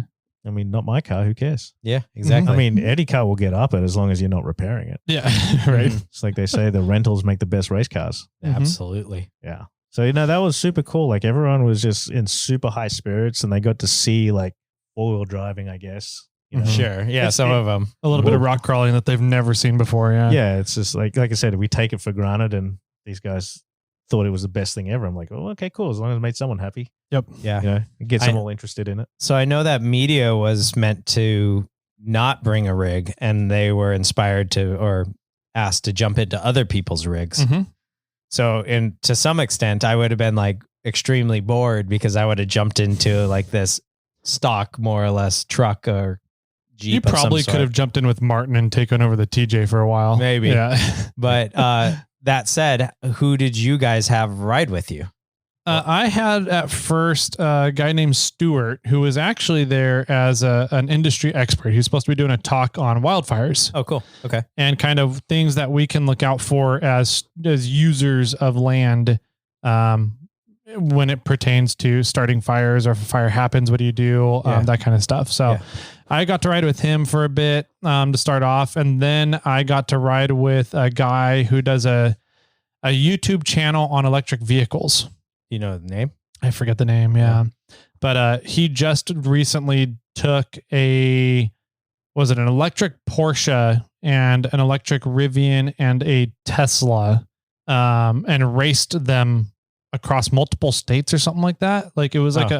I mean, not my car. Who cares? Yeah, exactly. I mean, any car will get up it as long as you're not repairing it. Yeah, right. It's like they say, the rentals make the best race cars. Absolutely. Yeah. So, that was super cool. Like everyone was just in super high spirits, and they got to see like four-wheel driving, I guess. Sure. Yeah. Some of them. A little bit of rock crawling that they've never seen before. Yeah. Yeah. It's just like I said, we take it for granted, and these guys thought it was the best thing ever. I'm like, oh, okay, cool. As long as it made someone happy. Yep. Yeah. It gets them all interested in it. So I know that media was meant to not bring a rig, and they were inspired to or asked to jump into other people's rigs. So to some extent, I would have been like extremely bored because I would have jumped into like this stock, more or less, truck or Jeep. You probably could have jumped in with Martin and taken over the TJ for a while. Maybe. Yeah. But that said, who did you guys have ride with you? I had at first a guy named Stuart, who was actually there as an industry expert. He was supposed to be doing a talk on wildfires. Oh, cool. Okay. And kind of things that we can look out for as users of land when it pertains to starting fires, or if a fire happens, what do you do? That kind of stuff. So I got to ride with him for a bit to start off. And then I got to ride with a guy who does a YouTube channel on electric vehicles. You know the name? I forget the name. Yeah. But he just recently took an electric Porsche and an electric Rivian and a Tesla and raced them across multiple states or something like that. Like it was like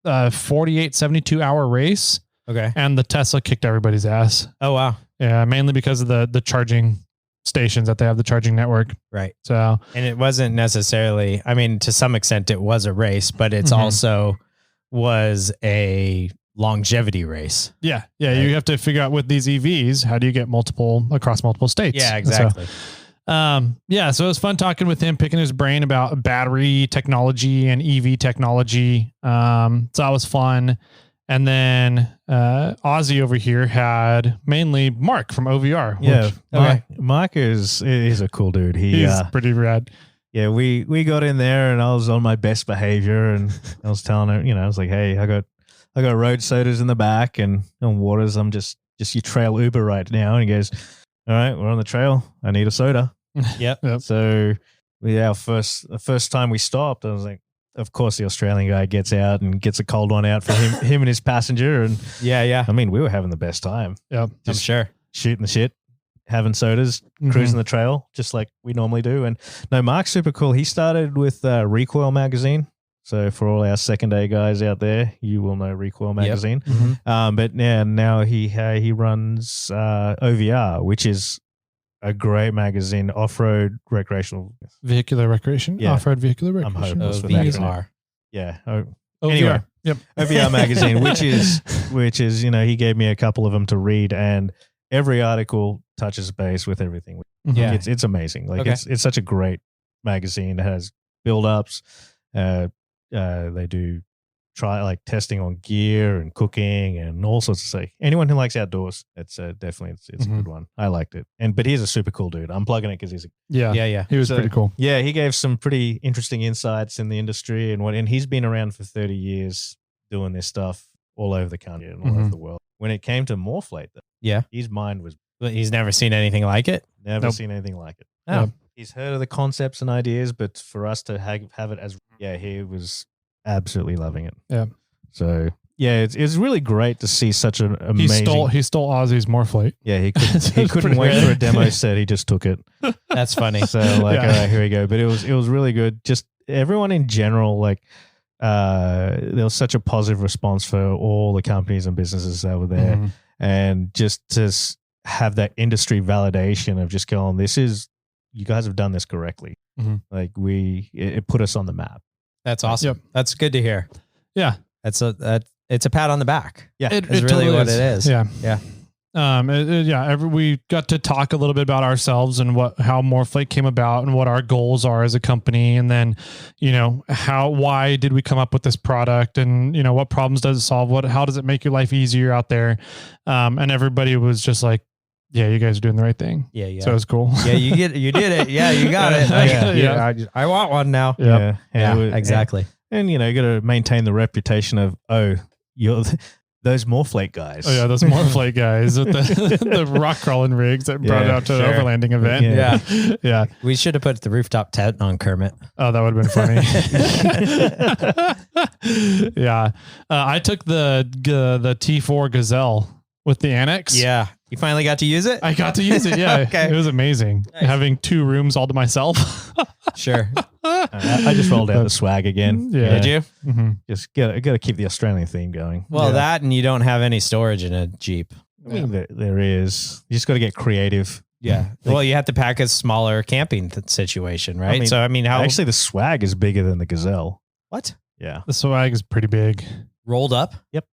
a 48, 72 hour race. Okay. And the Tesla kicked everybody's ass. Oh, wow. Yeah. Mainly because of the charging stations that they have, the charging network. Right. So, and it wasn't necessarily, I mean, to some extent it was a race, but it's also was a longevity race. Yeah. Yeah. Right? You have to figure out with these EVs, how do you get across multiple states? Yeah, exactly. So, so it was fun talking with him, picking his brain about battery technology and EV technology. So that was fun. And then Ozzy over here had mainly Mark from OVR. Mark is a cool dude. He's pretty rad. Yeah, we got in there, and I was on my best behavior, and I was telling her, I was like, hey, I got road sodas in the back and waters. I'm just your trail Uber right now. And he goes, all right, we're on the trail. I need a soda. Yep. So the first time we stopped, I was like, of course, the Australian guy gets out and gets a cold one out for him and his passenger. And yeah. I mean, we were having the best time. Yeah, I'm sure. Shooting the shit, having sodas, cruising the trail, just like we normally do. And no, Mark's super cool. He started with Recoil magazine. So for all our second day guys out there, you will know Recoil magazine. Yep. But now he runs OVR, which is a great magazine, off-road recreational. Vehicular recreation. Yeah. Off-road vehicular recreation. I'm hoping OVR. Yeah. Anyway. Yep. OVR magazine, which is, he gave me a couple of them to read, and every article touches base with everything. Yeah. It's amazing. Like it's such a great magazine. It has build-ups. They do testing on gear and cooking and all sorts of stuff. Anyone who likes outdoors, it's definitely it's a good one. I liked it. But he's a super cool dude. I'm plugging it because he's yeah. He was pretty cool. Yeah, he gave some pretty interesting insights in the industry and he's been around for 30 years doing this stuff all over the country and all over the world. when it came to MORRFlate, his mind was He's never seen anything like it. never seen anything like it. Oh. He's heard of the concepts and ideas, but for us to have it as he was absolutely loving it. Yeah. So yeah, it's really great to see such an amazing. He stole Ozzy's MORRFlate. Yeah, he couldn't wait for a demo set. He just took it. That's funny. So like, all right, here we go. But it was really good. Just everyone in general, like, there was such a positive response for all the companies and businesses that were there, and just to have that industry validation of just going, you guys have done this correctly. Like it put us on the map. That's awesome. Yep. That's good to hear. Yeah. It's a pat on the back. Yeah, it's really totally what it is. Yeah. Yeah. We got to talk a little bit about ourselves and how MORRFlate came about and what our goals are as a company. And then, why did we come up with this product, and, what problems does it solve? How does it make your life easier out there? And everybody was just like, yeah, you guys are doing the right thing. Yeah. So it's cool. Yeah. You did it. Yeah. You got it. I want one now. Yeah. Exactly. And you got to maintain the reputation of, you're those MORRFlate guys. Oh yeah, those MORRFlate guys with the rock crawling rigs that brought it out to the overlanding event. Yeah. We should have put the rooftop tent on Kermit. Oh, that would have been funny. Yeah. I took the T4 Gazelle with the annex. Yeah. You finally got to use it? I got to use it. Yeah. Okay. It was amazing. Nice. Having 2 rooms all to myself. Sure. I just rolled out the swag again. Yeah. Did you? Mm-hmm. Just gotta keep the Australian theme going. Well, that, and you don't have any storage in a Jeep. I mean, there is. You just got to get creative. Yeah. Well, you have to pack a smaller camping situation, right? Actually, the swag is bigger than the Gazelle. What? Yeah. The swag is pretty big. Rolled up? Yep.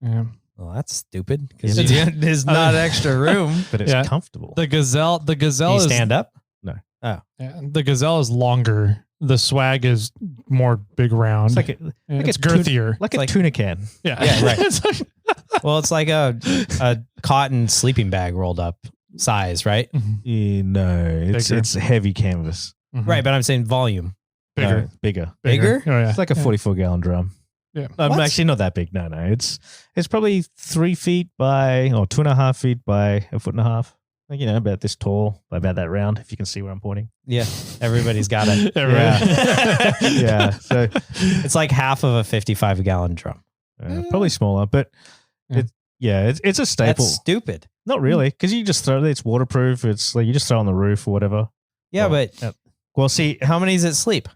Yeah. Well, that's stupid because there's not extra room, but it's comfortable. The Gazelle Can you stand up? No. Oh. Yeah, the Gazelle is longer. The swag is more big round. It's it's girthier. Like a tuna can. Yeah. Yeah, right. Well, it's like a cotton sleeping bag rolled up size, right? Yeah, no, it's heavy canvas. Right, but I'm saying volume. Bigger. No, bigger. Bigger? Oh, yeah. It's like a 44-gallon drum. Yeah. Actually not that big. No. It's probably 3 feet by, or 2.5 feet by 1.5 feet. Like, about this tall, about that round, if you can see where I'm pointing. Yeah. Everybody's got it. Yeah. So it's like half of a 55-gallon drum. Probably smaller, but it's a staple. That's stupid. Not really, because you just throw it. It's waterproof. It's like you just throw it on the roof or whatever. Yeah, well, see, how many does it sleep?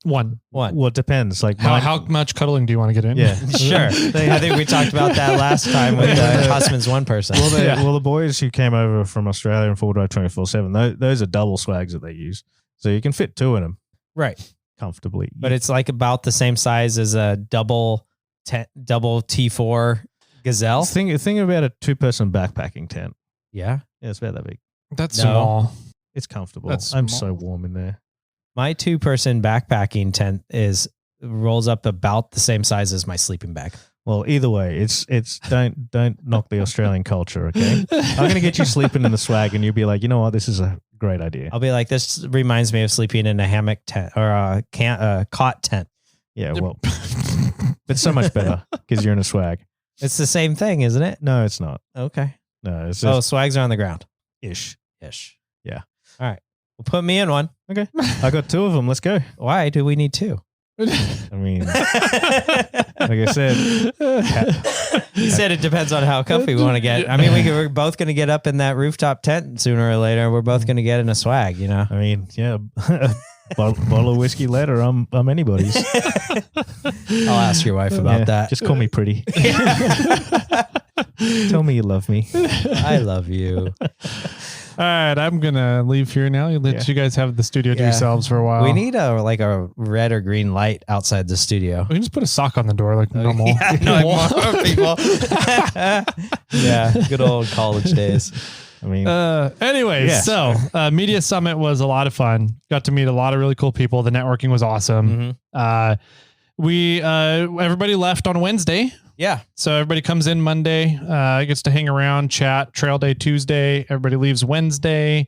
One. Well, it depends. Like how much cuddling do you want to get in? Yeah, sure. I think we talked about that last time with Hussman's one person. Well, the boys who came over from Australia and Full Drive 24/7, those are double swags that they use, so you can fit 2 in them, right, comfortably. But it's like about the same size as a double T4 Gazelle. Think about a 2-person backpacking tent. Yeah, it's about that big. That's small. It's comfortable. That's I'm small. so warm in there. My 2-person backpacking tent rolls up about the same size as my sleeping bag. Well, either way, it's don't knock the Australian culture, okay? I'm gonna get you sleeping in the swag, and you'll be like, you know what, this is a great idea. I'll be like, this reminds me of sleeping in a hammock tent or a cot tent. Yeah, well, but so much better because you're in a swag. It's the same thing, isn't it? No, it's not. Okay. No, it's just swags are on the ground. ish. Yeah. All right. Well, put me in one. Okay. I got 2 of them. Let's go. Why do we need 2? I mean, like I said, you said it depends on how comfy we want to get. I mean, we're both going to get up in that rooftop tent sooner or later. We're both going to get in a swag, I mean, yeah. Bottle of whiskey later, I'm anybody's. I'll ask your wife about that. Just call me pretty. Tell me you love me. I love you. All right, I'm gonna leave here now. Let you guys have the studio to yourselves for a while. We need a red or green light outside the studio. We can just put a sock on the door like normal. More people. Yeah, good old college days. I mean, anyways, so Media Summit was a lot of fun. Got to meet a lot of really cool people. The networking was awesome. Everybody left on Wednesday. Yeah. So everybody comes in Monday, gets to hang around, chat. Trail day Tuesday. Everybody leaves Wednesday,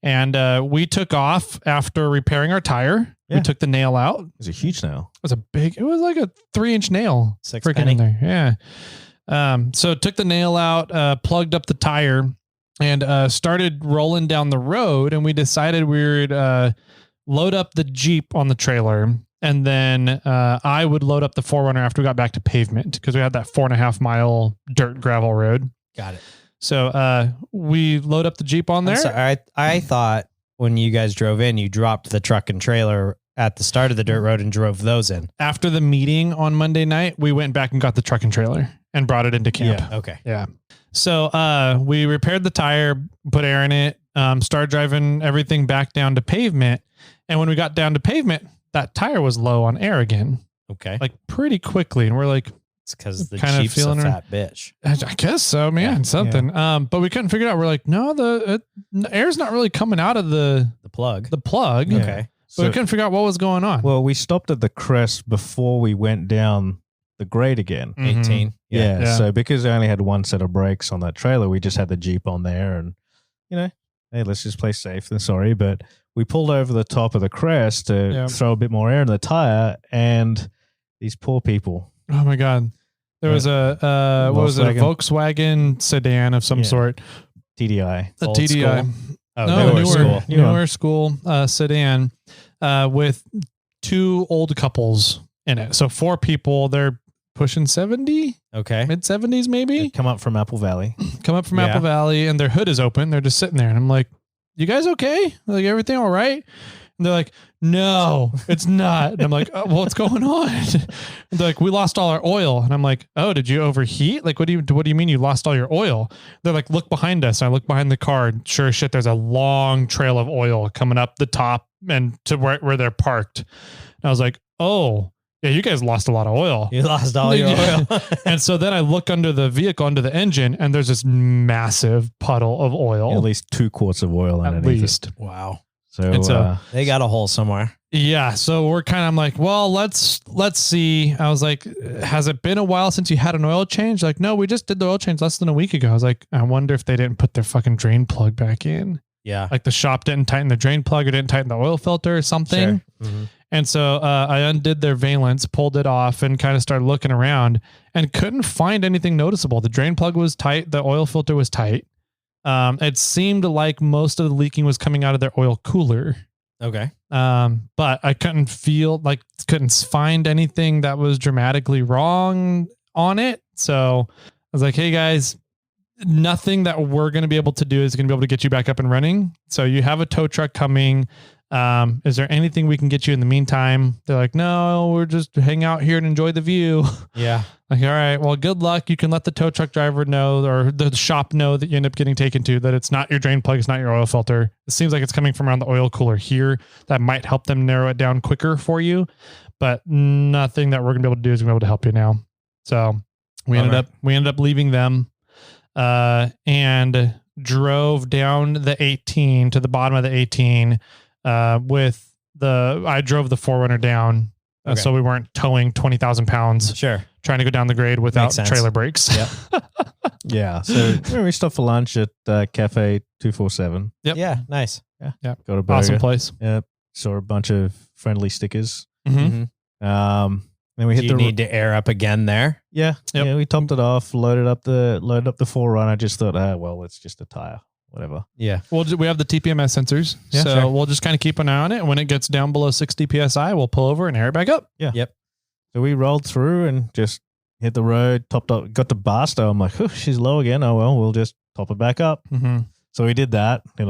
and we took off after repairing our tire. Yeah. We took the nail out. It was a huge nail. It was like a 3-inch nail. $6 freaking in there. Yeah. So took the nail out, plugged up the tire, and started rolling down the road. And we decided we would load up the Jeep on the trailer. And then I would load up the 4Runner after we got back to pavement because we had that 4.5 mile dirt gravel road. Got it. So we load up the Jeep on there. Sorry, I thought when you guys drove in, you dropped the truck and trailer at the start of the dirt road and drove those in. After the meeting on Monday night, we went back and got the truck and trailer and brought it into camp. Yeah. Okay. Yeah. So we repaired the tire, put air in it, started driving everything back down to pavement. And when we got down to pavement, that tire was low on air again. Okay. Like pretty quickly. And we're like, it's because the kind of Jeep's a fat bitch. I guess so, man. Something. Yeah. But we couldn't figure it out. We're like, no, the air's not really coming out of the plug. The plug. Yeah. Okay. So we couldn't figure out what was going on. Well, we stopped at the crest before we went down the grade again. 18. Yeah. So because I only had one set of brakes on that trailer, we just had the Jeep on there and, hey, let's just play safe than sorry. But we pulled over the top of the crest to throw a bit more air in the tire, and these poor people. Oh my God. There was a, what was it? A Volkswagen sedan of some sort. TDI. A TDI. School. Oh, newer school sedan with two old couples in it. So 4 people, they're pushing 70. Okay. Mid 70s maybe. They'd come up from Apple Valley. Apple Valley, and their hood is open. They're just sitting there. And I'm like, you guys okay? Like, everything all right? And they're like, no, it's not. And I'm like, oh, well, what's going on? And they're like, we lost all our oil. And I'm like, oh, did you overheat? Like, what do you mean you lost all your oil? They're like, look behind us. And I look behind the car, and sure as shit, there's a long trail of oil coming up the top and to where they're parked. And I was like, oh, yeah, you guys lost a lot of oil. You lost all your oil. And so then I look under the vehicle, under the engine, and there's this massive puddle of oil. At least 2 quarts of oil underneath it. Wow. So they got a hole somewhere. Yeah. So I'm like, well, let's see. I was like, has it been a while since you had an oil change? Like, no, we just did the oil change less than a week ago. I was like, I wonder if they didn't put their fucking drain plug back in. Yeah. Like the shop didn't tighten the drain plug or didn't tighten the oil filter or something. Sure. Mm-hmm. And so I undid their valence, pulled it off, and kind of started looking around and couldn't find anything noticeable. The drain plug was tight. The oil filter was tight. It seemed like most of the leaking was coming out of their oil cooler. Okay. But I couldn't find anything that was dramatically wrong on it. So I was like, hey guys, nothing that we're going to be able to do is going to be able to get you back up and running. So you have a tow truck coming. Is there anything we can get you in the meantime? They're like, no, we're just hang out here and enjoy the view. Yeah. Like, all right, well, good luck. You can let the tow truck driver know, or the shop know, that you end up getting taken to, that it's not your drain plug, it's not your oil filter. It seems like it's coming from around the oil cooler here. That might help them narrow it down quicker for you, but nothing that we're gonna be able to do is gonna be able to help you now. So we ended up leaving them, and drove down the 18 to the bottom of the 18, I drove the 4Runner down. Okay. So we weren't towing 20,000 pounds. Sure. Trying to go down the grade without trailer brakes. Yep. Yeah. So we stopped for lunch at Cafe 247. Yep. Yeah. Nice. Yeah. Got a burger. Awesome place. Yep. Saw a bunch of friendly stickers. Mm-hmm. Then we hit need to air up again there. Yeah. Yep. Yeah. We topped it off, loaded up the 4Runner. Just thought, well, it's just a tire. Whatever. Yeah. We have the TPMS sensors. Yeah, so sure. we'll just kind of keep an eye on it. And when it gets down below 60 PSI, we'll pull over and air it back up. Yeah. Yep. So we rolled through and just hit the road, topped up, got to Barstow. I'm like, she's low again. Oh, well, we'll just top it back up. Mm-hmm. So we did that. It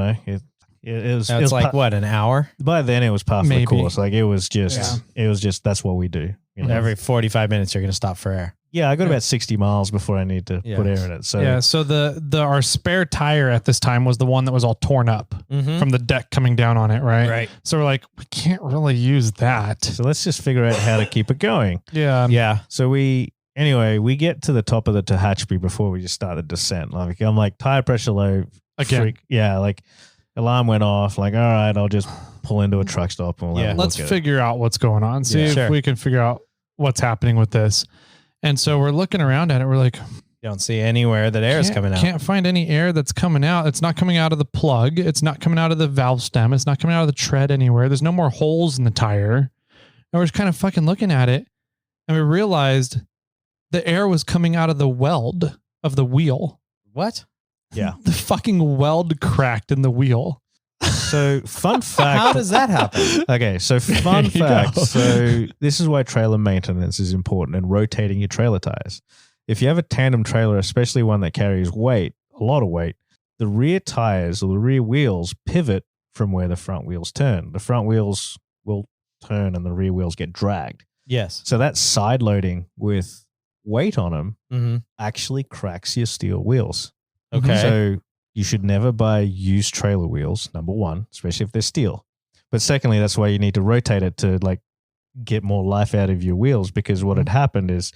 was like what, an hour? By then it was part of the course. Like it was just that's what we do. Every 45 minutes you're going to stop for air. Yeah, I got about 60 miles before I need to put air in it. So so our spare tire at this time was the one that was all torn up from the deck coming down on it, right? Right. So we're like, we can't really use that. So let's just figure out how to keep it going. Yeah. Yeah. So we get to the top of the Tehachapi before we just start the descent. Like I'm like, tire pressure low. Again. Like alarm went off. Like, all right, I'll just pull into a truck stop and let's figure out what's going on. See if we can figure out what's happening with this. And so we're looking around at it. We're like, you don't see anywhere that air is coming out. Can't find any air that's coming out. It's not coming out of the plug. It's not coming out of the valve stem. It's not coming out of the tread anywhere. There's no more holes in the tire. And we're just kind of fucking looking at it. And we realized the air was coming out of the weld of the wheel. What? Yeah. The fucking weld cracked in the wheel. So fun fact. How does that happen? Okay, so fun There you fact. go. So this is why trailer maintenance is important and rotating your trailer tires. If you have a tandem trailer, especially one that carries weight, a lot of weight, the rear tires or the rear wheels pivot from where the front wheels turn. The front wheels will turn and the rear wheels get dragged. Yes. So that side loading with weight on them Mm-hmm. actually cracks your steel wheels. Okay. So you should never buy used trailer wheels, number one, especially if they're steel. But secondly, that's why you need to rotate it to like get more life out of your wheels, because what had happened is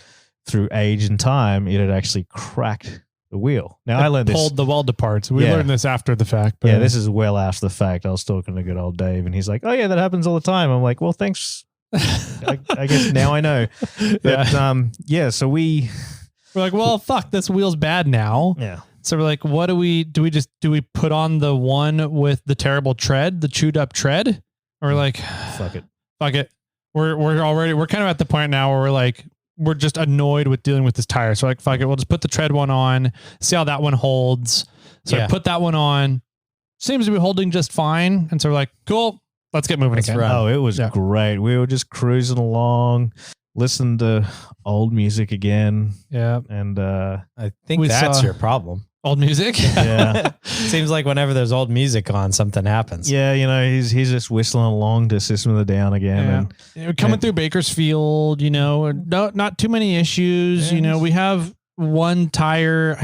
through age and time, it had actually cracked the wheel. Now I learned Pulled this. the weld apart. We Yeah. learned this after the fact. But Yeah, this is well after the fact. I was talking to good old Dave and he's like, oh yeah, that happens all the time. I'm like, well, thanks. I guess now I know. But yeah, so we're like, well, fuck, this wheel's bad now. yeah. So we're like, what do we put on the one with the terrible tread, the chewed up tread? Or we're like, Fuck it. fuck it. We're kind of at the point now where we're like, we're just annoyed with dealing with this tire. So like, fuck it. We'll just put the tread one on, see how that one holds. So I put that one on, seems to be holding just fine. And so we're like, cool, let's get moving again. run. Oh, it was great. We were just cruising along, listening to old music again. Yeah. And I think We that's saw- your problem. Old music. yeah. Seems like whenever there's old music on, something happens. Yeah, you know, he's just whistling along to System of the Down again. Yeah. We're coming through Bakersfield, you know, not too many issues. Yeah, You know, we have one tire.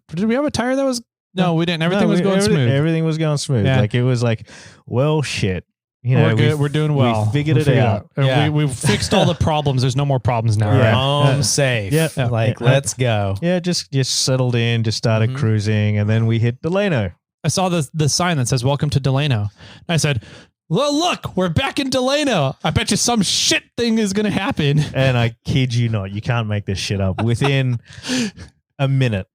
Did we have a tire that was? No, we didn't. Everything was going smooth. Everything was going smooth. Yeah. Like it was like, well, shit. You know, We're good. We're doing well. We figured We it out. And Yeah. We've fixed all the problems. There's no more problems now. Yeah. Right? Home safe. Yeah. Like, Yeah. let's go. Yeah, just settled in, just started Mhm. cruising, and then we hit Delano. I saw the sign that says "Welcome to Delano." And I said, "Well, look, we're back in Delano. I bet you some shit thing is going to happen." And I kid you not, you can't make this shit up. Within a minute.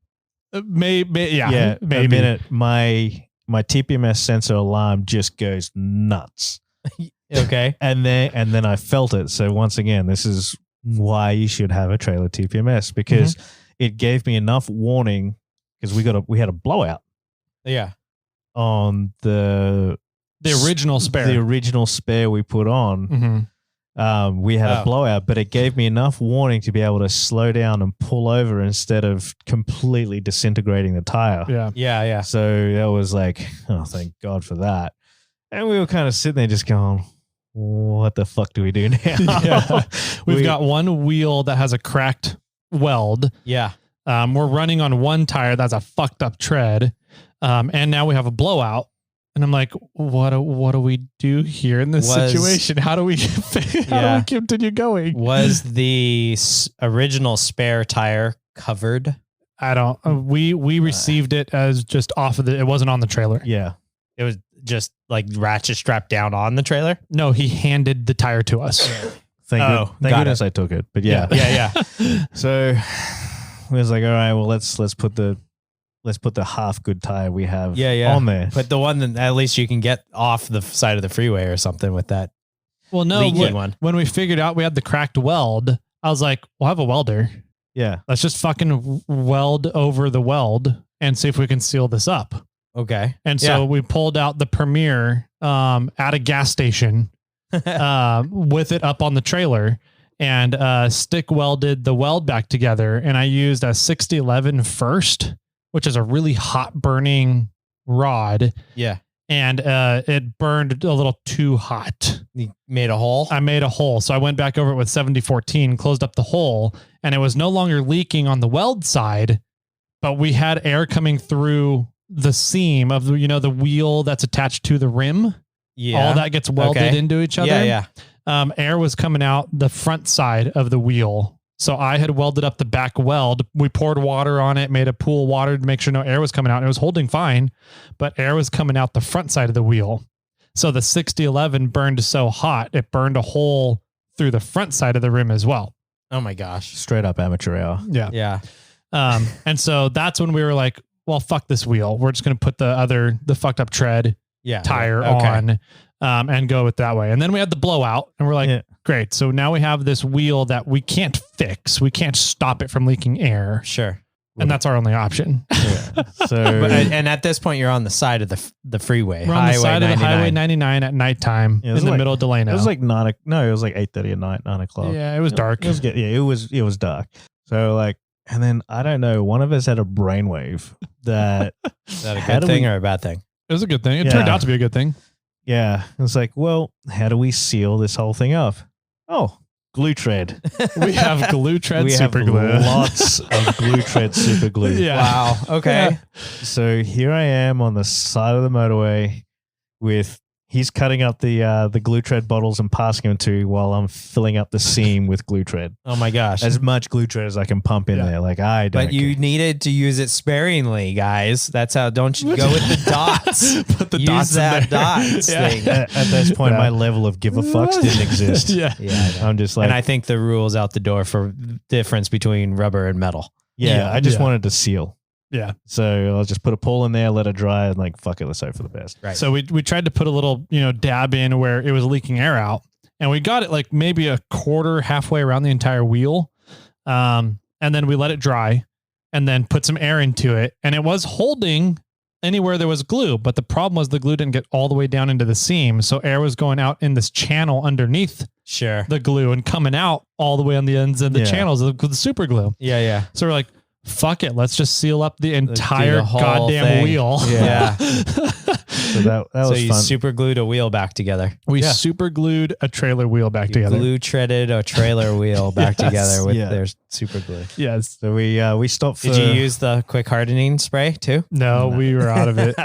Maybe. A minute, my TPMS sensor alarm just goes nuts. Okay. And then I felt it. So once again, this is why you should have a trailer TPMS, because it gave me enough warning, because we had a blowout Yeah. on the original spare. The original spare we put on. Mhm. We had a blowout, but it gave me enough warning to be able to slow down and pull over instead of completely disintegrating the tire. Yeah. Yeah. Yeah. So that was like, oh, thank God for that. And we were kind of sitting there just going, what the fuck do we do now? Yeah. We've got one wheel that has a cracked weld. Yeah. We're running on one tire that's a fucked up tread. And now we have a blowout. And I'm like, what do we do here in this situation? How do we continue going? Was the original spare tire covered? I don't. We received it as just off of it wasn't on the trailer. Yeah. It was just like ratchet strapped down on the trailer. No, he handed the tire to us. Thank got goodness I took it. But yeah. Yeah. So we was like, all right, well, let's put the half good tire we have on there. But the one that at least you can get off the side of the freeway or something with that. Well, no, leaky one. When we figured out we had the cracked weld, I was like, we'll have a welder. Yeah. Let's just fucking weld over the weld and see if we can seal this up. Okay. And so we pulled out the Premier at a gas station with it up on the trailer and stick welded the weld back together. And I used a 6011 first, which is a really hot burning rod. Yeah. And it burned a little too hot. You made a hole? I made a hole. So I went back over it with 7014, closed up the hole, and it was no longer leaking on the weld side, but we had air coming through the seam of the wheel that's attached to the rim. Yeah. All that gets welded into each other. Yeah. Air was coming out the front side of the wheel. So I had welded up the back weld. We poured water on it, made a pool of water to make sure no air was coming out. And it was holding fine, but air was coming out the front side of the wheel. So the 6011 burned so hot, it burned a hole through the front side of the rim as well. Oh my gosh. Straight up amateur hour. Yeah. Yeah. And so that's when we were like, well, fuck this wheel. We're just going to put the fucked up tread tire on. and go with that way. And then we had the blowout and we're like, great. So now we have this wheel that we can't fix. We can't stop it from leaking air. Sure. And that's our only option. So, and at this point, you're on the side of the freeway. We're on the side of the Highway 99 at nighttime in the middle of Delano. It was like 8:30 at night, 9 o'clock. Yeah, it was dark. It was dark. So like, and then I don't know, one of us had a brainwave that. Is that a good thing or a bad thing? It was a good thing. It turned out to be a good thing. Yeah. It was like, well, how do we seal this whole thing up? Oh, glue tread. We have glue tread super have glue. Lots of glue tread super glue. Yeah. Wow. Okay. Yeah. So here I am on the side of the motorway with he's cutting up the glue tread bottles and passing them to while I'm filling up the seam with glue tread. Oh my gosh. As much glue tread as I can pump in there. Like I don't But you needed to use it sparingly, guys. That's how, don't you go with the dots. Put the use dots in that there. dots thing. At this point, my level of give a fucks didn't exist. Yeah. I'm just like, And I think the rule's out the door for difference between rubber and metal. I just wanted to seal. Yeah. So I'll just put a pull in there, let it dry, and like, fuck it, let's hope for the best. Right. So we tried to put a little, dab in where it was leaking air out, and we got it like maybe a quarter, halfway around the entire wheel. And then we let it dry and then put some air into it, and it was holding anywhere there was glue. But the problem was the glue didn't get all the way down into the seam. So air was going out in this channel underneath the glue and coming out all the way on the ends of the channels of the super glue. Yeah. So we're like, fuck it. Let's just seal up the entire whole goddamn thing. wheel. Yeah. So that was So you fun. super glued a wheel back together. We super glued a trailer wheel back together. Glue treaded a trailer wheel back together with their super glue. Yes. So we stopped for... Did you use the quick hardening spray too? No, we were out of it.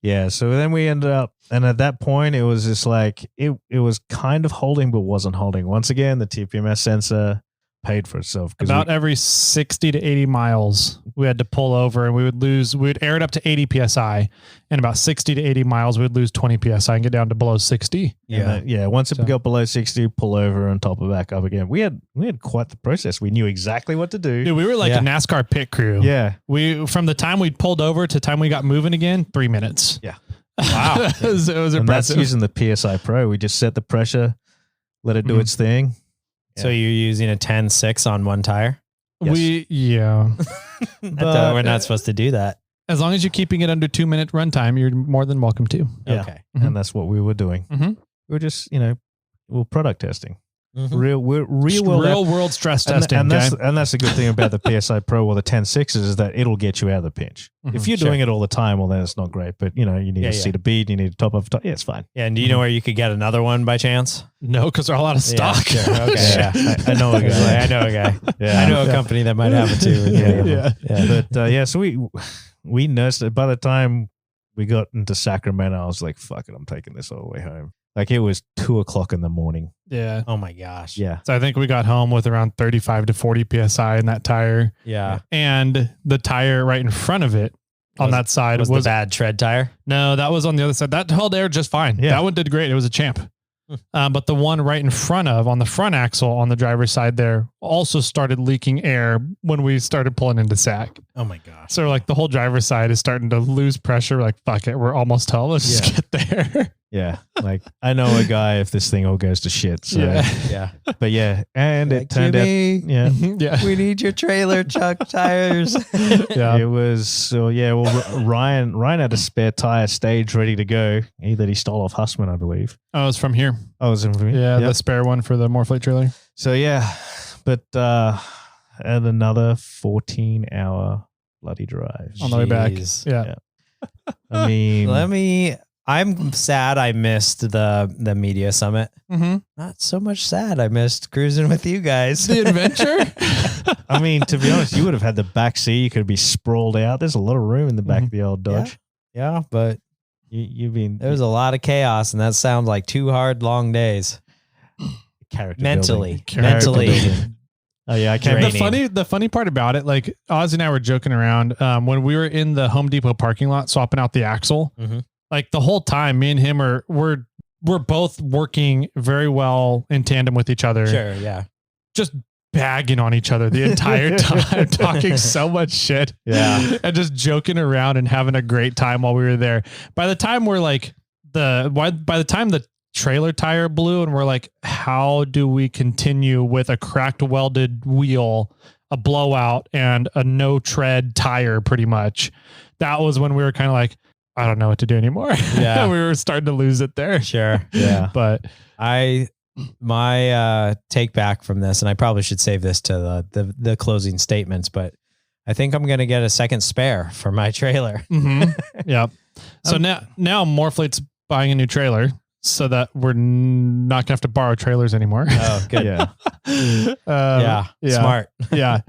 Yeah. So then we ended up, and at that point, it was just like, it was kind of holding, but wasn't holding. Once again, the TPMS sensor paid for itself. About every 60 to 80 miles, we had to pull over and we would air it up to 80 PSI, and about 60 to 80 miles, we would lose 20 PSI and get down to below 60. Once it got below 60, pull over and top it back up again. We had quite the process. We knew exactly what to do. Dude, we were like a NASCAR pit crew. Yeah. From the time we pulled over to the time we got moving again, 3 minutes. Yeah. Wow. it was and impressive. that's using the PSI Pro. We just set the pressure, let it do its thing. So you're using a 10.6 on one tire? Yes. We're not supposed to do that. As long as you're keeping it under 2 minute runtime, you're more than welcome to. Yeah. Okay. And that's what we were doing. Mhm. We were just, we're product testing. Mhm. Real world stress testing. And that's the good thing about the PSI Pro or the 10.6 is that it'll get you out of the pinch. If you're doing it all the time, well, then it's not great. But you need to see the bead, you need to top up. Yeah, it's fine. Yeah. And do you know where you could get another one by chance? No, because they're all out of stock. Yeah, sure. Okay. I know a guy. I know a guy. Yeah. I know a company that might have it too. But so we nursed it. By the time we got into Sacramento, I was like, fuck it, I'm taking this all the way home. Like it was 2:00 in the morning. Yeah. Oh my gosh. Yeah. So I think we got home with around 35 to 40 PSI in that tire. Yeah. And the tire right in front of it on that side was the bad tread tire. No, that was on the other side. That held air just fine. Yeah. That one did great. It was a champ. But the one right in front on the front axle on the driver's side there also started leaking air when we started pulling into sack. Oh my gosh. So like the whole driver's side is starting to lose pressure. We're like, fuck it. We're almost home. Let's just get there. Yeah. Like I know a guy if this thing all goes to shit. So Yeah. But yeah. And it turned out Yeah. We need your trailer chuck tires. Yeah. It was well Ryan had a spare tire stage ready to go. That he stole off Hussman, I believe. Oh, it's from here. Oh, it was from here? Yeah. Yep. The spare one for the MORRFlate trailer. So yeah. But and another 14-hour bloody drive. On the way back. Jeez. Yeah. I mean I'm sad I missed the media summit. Mm-hmm. Not so much sad I missed cruising with you guys. The adventure. I mean, to be honest, you would have had the back seat. You could be sprawled out. There's a lot of room in the back of the old Dodge. Yeah, but You've been there was a lot of chaos, and that sounds like 2 hard, long days. character Mentally. building. Mentally. Character building. Oh yeah, I can't. Draining. The funny part about it, like Oz and I were joking around when we were in the Home Depot parking lot swapping out the axle. Mm-hmm. Like the whole time, me and him we're both working very well in tandem with each other. Sure, yeah. Just bagging on each other the entire time, talking so much shit. Yeah. And just joking around and having a great time while we were there. By the time we're like by the time the trailer tire blew and we're like, how do we continue with a cracked welded wheel, a blowout, and a no tread tire pretty much? That was when we were kind of like, I don't know what to do anymore. Yeah. We were starting to lose it there. Sure. Yeah. But my take back from this, and I probably should save this to the closing statements, but I think I'm going to get a second spare for my trailer. Yeah. So now MORRFlate's buying a new trailer so that we're not gonna have to borrow trailers anymore. Oh, good. Yeah. Smart. Yeah.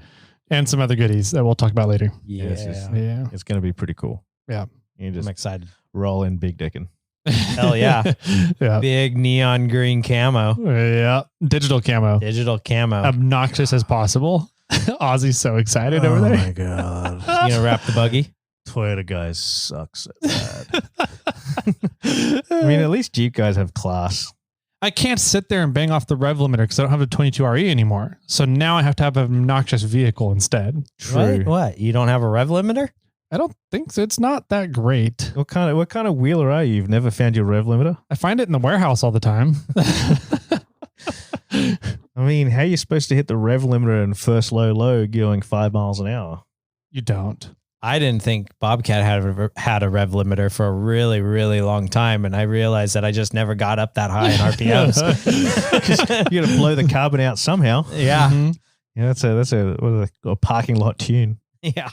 And some other goodies that we'll talk about later. Yeah. It's going to be pretty cool. Yeah. You I'm just excited. roll in big dickin'. Hell yeah. Yeah. Big neon green camo. Yeah. Digital camo. Digital camo. Obnoxious as possible. Ozzy's so excited over there. Oh my God. You gonna wrap the buggy? Toyota guys suck so bad. I mean, at least Jeep guys have class. I can't sit there and bang off the rev limiter because I don't have a 22RE anymore. So now I have to have an obnoxious vehicle instead. True. What? You don't have a rev limiter? I don't think so. It's not that great. What kind of wheeler are you? You've never found your rev limiter? I find it in the warehouse all the time. I mean, how are you supposed to hit the rev limiter in first low going 5 miles an hour? You don't. I didn't think Bobcat had a rev limiter for a really, really long time, and I realized that I just never got up that high in RPMs. You got to blow the carbon out somehow. Yeah. Mm-hmm. Yeah, that's a parking lot tune. Yeah.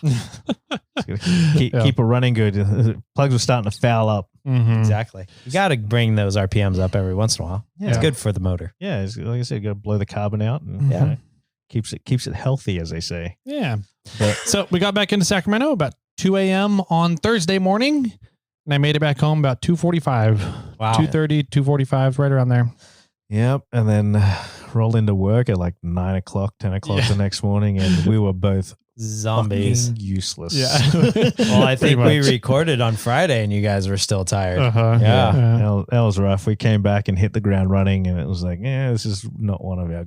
Keep it running good. Plugs were starting to foul up. Mm-hmm. Exactly. You got to bring those RPMs up every once in a while. Yeah. It's good for the motor. Yeah, like I said, you got to blow the carbon out, and Yeah. you know, keeps it healthy, as they say. Yeah. So we got back into Sacramento about 2 a.m. on Thursday morning, and I made it back home about 2:45. Wow. 2:30, 2:45, right around there. Yep, and then rolled into work at like 9 o'clock, 10 o'clock the next morning, and we were both Zombies. fucking useless. Yeah. Well, I think we much. recorded on Friday and you guys were still tired. Uh-huh. Yeah. That was rough. We came back and hit the ground running, and it was like, this is not one of our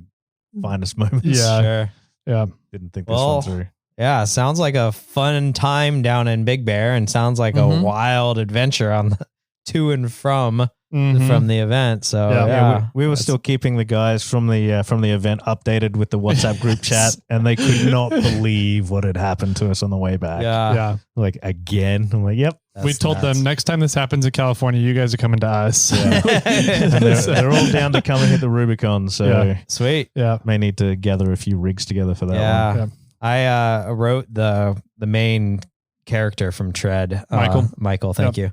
finest moments. Yeah. Sure. Yeah. Didn't think this one through. Yeah. Sounds like a fun time down in Big Bear and sounds like a wild adventure on the to and from the event. So yeah, we were still keeping the guys from the event updated with the WhatsApp group chat, and they could not believe what had happened to us on the way back. Yeah. Like again, I'm like, yep. We told them next time this happens in California, you guys are coming to us. Yeah. And they're all down to come and hit the Rubicon. So sweet. Yeah. may need to gather a few rigs together for that one. Yeah. I wrote the main character from Tread, Michael. Thank you.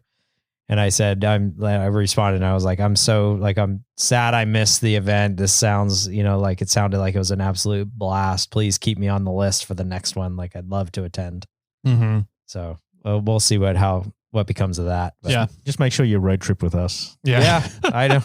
And I said, I responded and I was like, I'm sad I missed the event. This sounds, like it sounded like it was an absolute blast. Please keep me on the list for the next one. Like I'd love to attend. Mm-hmm. So we'll see what becomes of that. But Yeah. Just make sure you road trip with us. yeah, I know.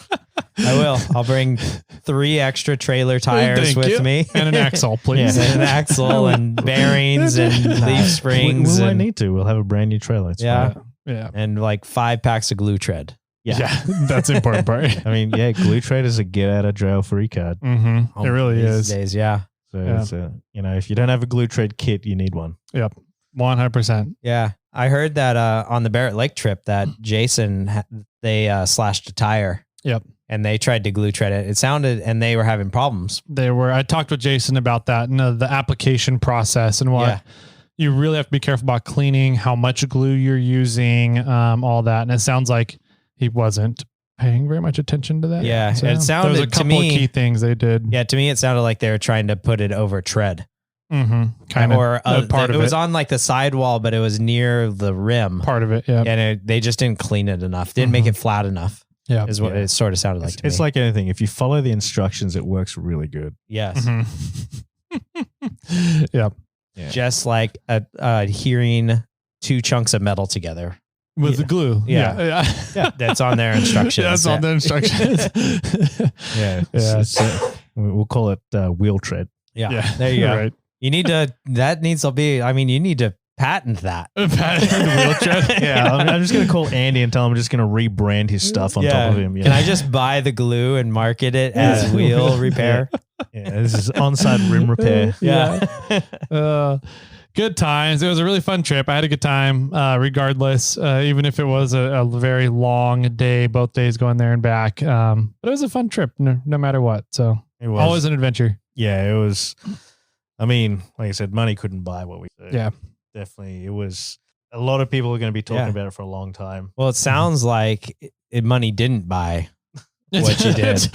I will. I'll bring 3 extra trailer tires Thank with you. me. And an axle, please. And an axle and bearings and leaf springs. We might and, need to. We'll have a brand new trailer. It's yeah. fine. Yeah. And like 5 packs of glue tread. Yeah. That's the important part. I mean, glue trade is a get out of jail free card. Mm-hmm. It really These is. days, yeah. So it's if you don't have a glue trade kit, you need one. Yep. 100%. Yeah. I heard that on the Barrett Lake trip that Jason, they slashed a tire. Yep. And they tried to glue tread it. It sounded, and they were having problems. I talked with Jason about that and the application process and what. Yeah. You really have to be careful about cleaning, how much glue you're using, all that. And it sounds like he wasn't paying very much attention to that. Yeah. So It sounded there was a couple to me, of key things they did. Yeah. To me, it sounded like they were trying to put it over tread. Mm-hmm. Kind of. Or part of it it was on like the sidewall, but it was near the rim. Part of it. Yeah. And they just didn't clean it enough. Didn't make it flat enough. Yeah. Is what it sort of sounded like to me. It's like anything. If you follow the instructions, it works really good. Yes. Mm-hmm. Yeah. Just like adhering 2 chunks of metal together. With the glue. Yeah. That's on their instructions. That's on the instructions. We'll call it wheel tread. Yeah. There you go. Right. You need to you need to patent that. Patent wheel tread. Yeah, I'm just going to call Andy and tell him I'm just going to rebrand his stuff on top of him. Can I just buy the glue and market it as wheel repair? Yeah, this is on-site rim repair. Yeah. Good times. It was a really fun trip. I had a good time, regardless, even if it was a very long day, both days going there and back. But it was a fun trip, no matter what. So it was always an adventure. Yeah, it was. I mean, like I said, money couldn't buy what we did. Yeah, definitely. It was. A lot of people are going to be talking about it for a long time. Well, it sounds like money didn't buy what you did.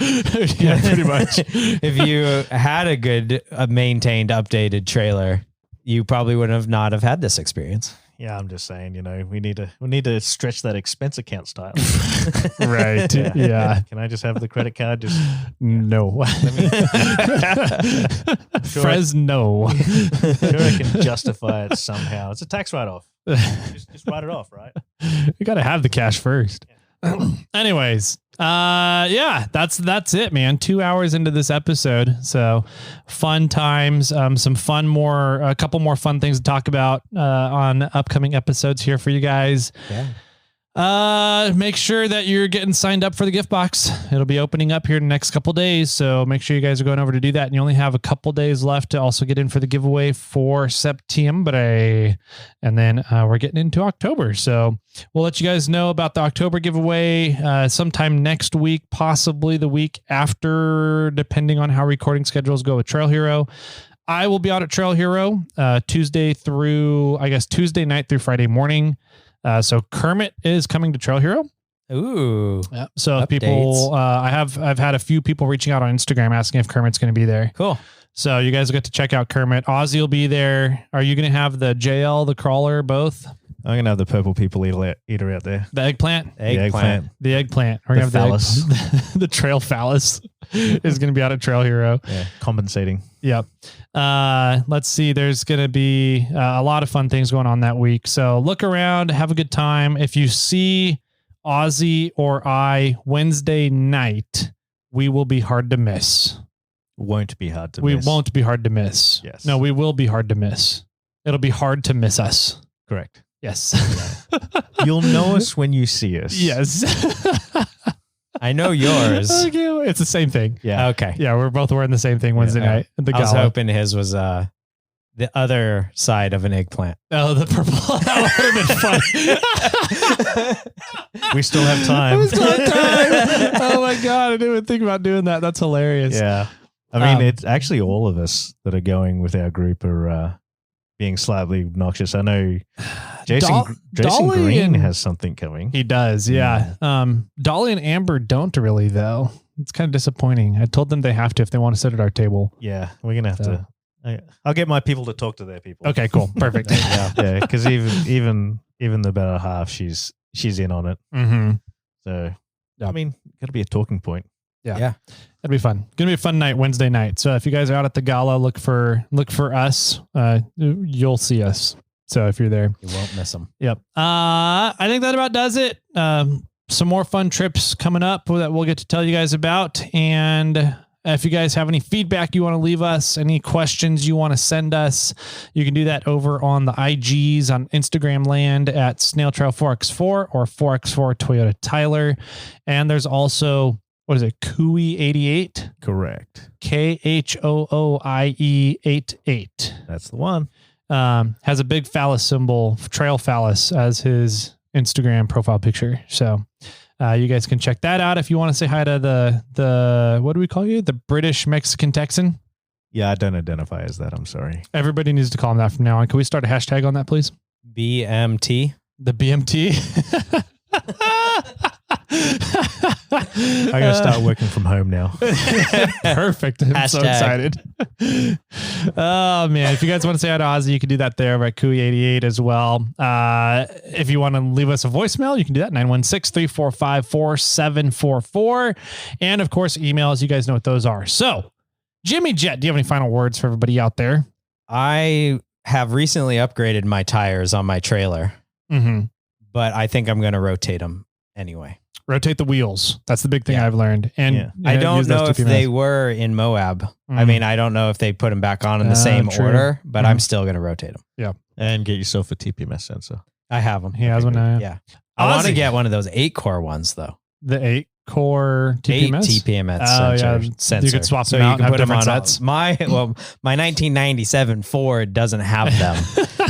Yeah, pretty much. If you had a good, maintained, updated trailer, you probably would have not have had this experience. Yeah, I'm just saying, we need to stretch that expense account style. Right. Yeah. Can I just have the credit card? Just no. Fresno. I'm sure I can justify it somehow. It's a tax write-off. Just write it off, right? You got to have the cash first. Anyways, yeah, that's it, man. 2 hours into this episode. So fun times, a couple more fun things to talk about, on upcoming episodes here for you guys. Yeah. Make sure that you're getting signed up for the gift box. It'll be opening up here in the next couple days. So make sure you guys are going over to do that. And you only have a couple days left to also get in for the giveaway for September. And then, we're getting into October. So we'll let you guys know about the October giveaway, sometime next week, possibly the week after, depending on how recording schedules go with Trail Hero. I will be out at Trail Hero, Tuesday night through Friday morning. So Kermit is coming to Trail Hero. Ooh. Yeah. So if people, I've had a few people reaching out on Instagram asking if Kermit's going to be there. Cool. So you guys will get to check out Kermit. Ozzy will be there. Are you going to have the JL, the crawler, both? I'm going to have the purple people eater out there. The eggplant? The eggplant. The eggplant. We're going to have phallus. the trail phallus is going to be out at Trail Hero. Yeah. Compensating. Yep. Let's see. There's going to be a lot of fun things going on that week. So look around, have a good time. If you see Ozzy or I Wednesday night, we will be hard to miss. Won't be hard to We miss. won't be hard to miss. Yes. No, we will be hard to miss. It'll be hard to miss us. Correct. Yes. You'll know us when you see us. Yes. I know yours. Okay, it's the same thing. Yeah. Okay. Yeah, we're both wearing the same thing Wednesday night at the I was gala. hoping his was the other side of an eggplant. Oh, the purple. That would have been fun. We still have time. Oh my God. I didn't even think about doing that. That's hilarious. Yeah. I mean, it's actually all of us that are going with our group are being slightly obnoxious. I know Jason Green has something coming. He does. Yeah. Dolly and Amber don't really, though. It's kind of disappointing. I told them they have to if they want to sit at our table. Yeah. We're going to have to. I'll get my people to talk to their people. Okay, cool. Perfect. Yeah. Because even the better half, she's in on it. Mm-hmm. So, I mean, got to be a talking point. Yeah. That'd be fun. Gonna be a fun night, Wednesday night. So if you guys are out at the gala, look for us. You'll see us. So if you're there, You won't miss them. yep. I think that about does it. Some more fun trips coming up that we'll get to tell you guys about. And if you guys have any feedback you want to leave us, any questions you want to send us, you can do that over on the IGs on Instagram land at Snail Trail 4x4 or 4x4 Toyota Tyler. And there's also, what is it? Kui88? Correct. KHOOIE 88. That's the one. Has a big phallus symbol, trail phallus, as his Instagram profile picture. So you guys can check that out if you want to say hi to the what do we call you? The British Mexican Texan? Yeah, I don't identify as that. I'm sorry. Everybody needs to call him that from now on. Can we start a hashtag on that, please? BMT. The BMT? I'm going to start working from home now. Perfect. I'm so excited. Oh, man. If you guys want to say hi to Ozzy, you can do that there over at Kui88 as well. If you want to leave us a voicemail, you can do that. 916-345-4744. And, of course, emails. You guys know what those are. So, Jimmy Jet, do you have any final words for everybody out there? I have recently upgraded my tires on my trailer, but I think I'm going to rotate them anyway. Rotate the wheels. That's the big thing I've learned. And I don't know if they were in Moab. I mean, I don't know if they put them back on in the same order, but I'm still going to rotate them. Yeah. And get yourself a TPMS sensor. I have them. He has one now. Yeah. I want to get one of those 8-core ones, though. The 8-core TPMS? 8 TPMS sensor. You could swap so them out you and can have put them different on sets. my 1997 Ford doesn't have them.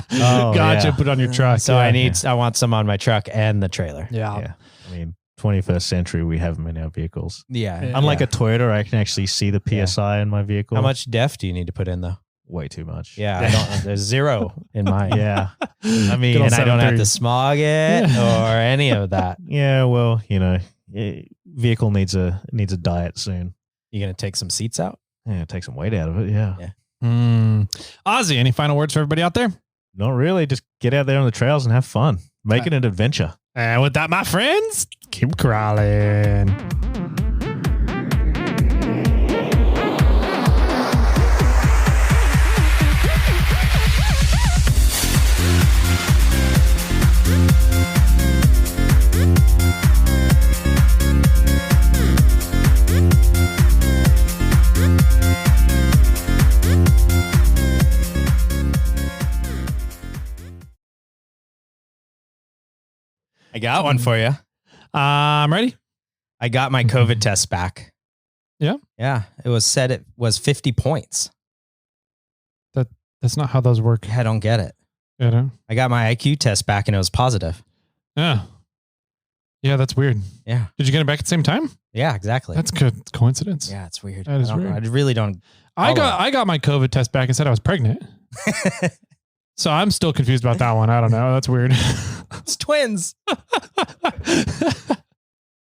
Gotcha. yeah. Put on your truck. So I want some on my truck and the trailer. Yeah. I mean, 21st century, we have them in our vehicles. Yeah. Unlike a Toyota, I can actually see the PSI in my vehicle. How much def do you need to put in though? Way too much. Yeah, I don't. There's 0 in mine. Yeah. I mean, And I don't have to smog it or any of that. yeah, well, vehicle needs a diet soon. You gonna take some seats out? Yeah, take some weight out of it. Yeah. Ozzy, any final words for everybody out there? Not really. Just get out there on the trails and have fun. Make it an adventure. And with that, my friends, keep crawling. I got one for you. I'm ready. I got my COVID test back. Yeah? Yeah. It was said it was 50 points. That's not how those work. I don't get it. Yeah. I got my IQ test back and it was positive. Yeah. Yeah, that's weird. Yeah. Did you get it back at the same time? Yeah, exactly. That's good coincidence. Yeah, it's weird. That is weird. I really don't. I got my COVID test back and said I was pregnant. So I'm still confused about that one. I don't know. That's weird. It's twins.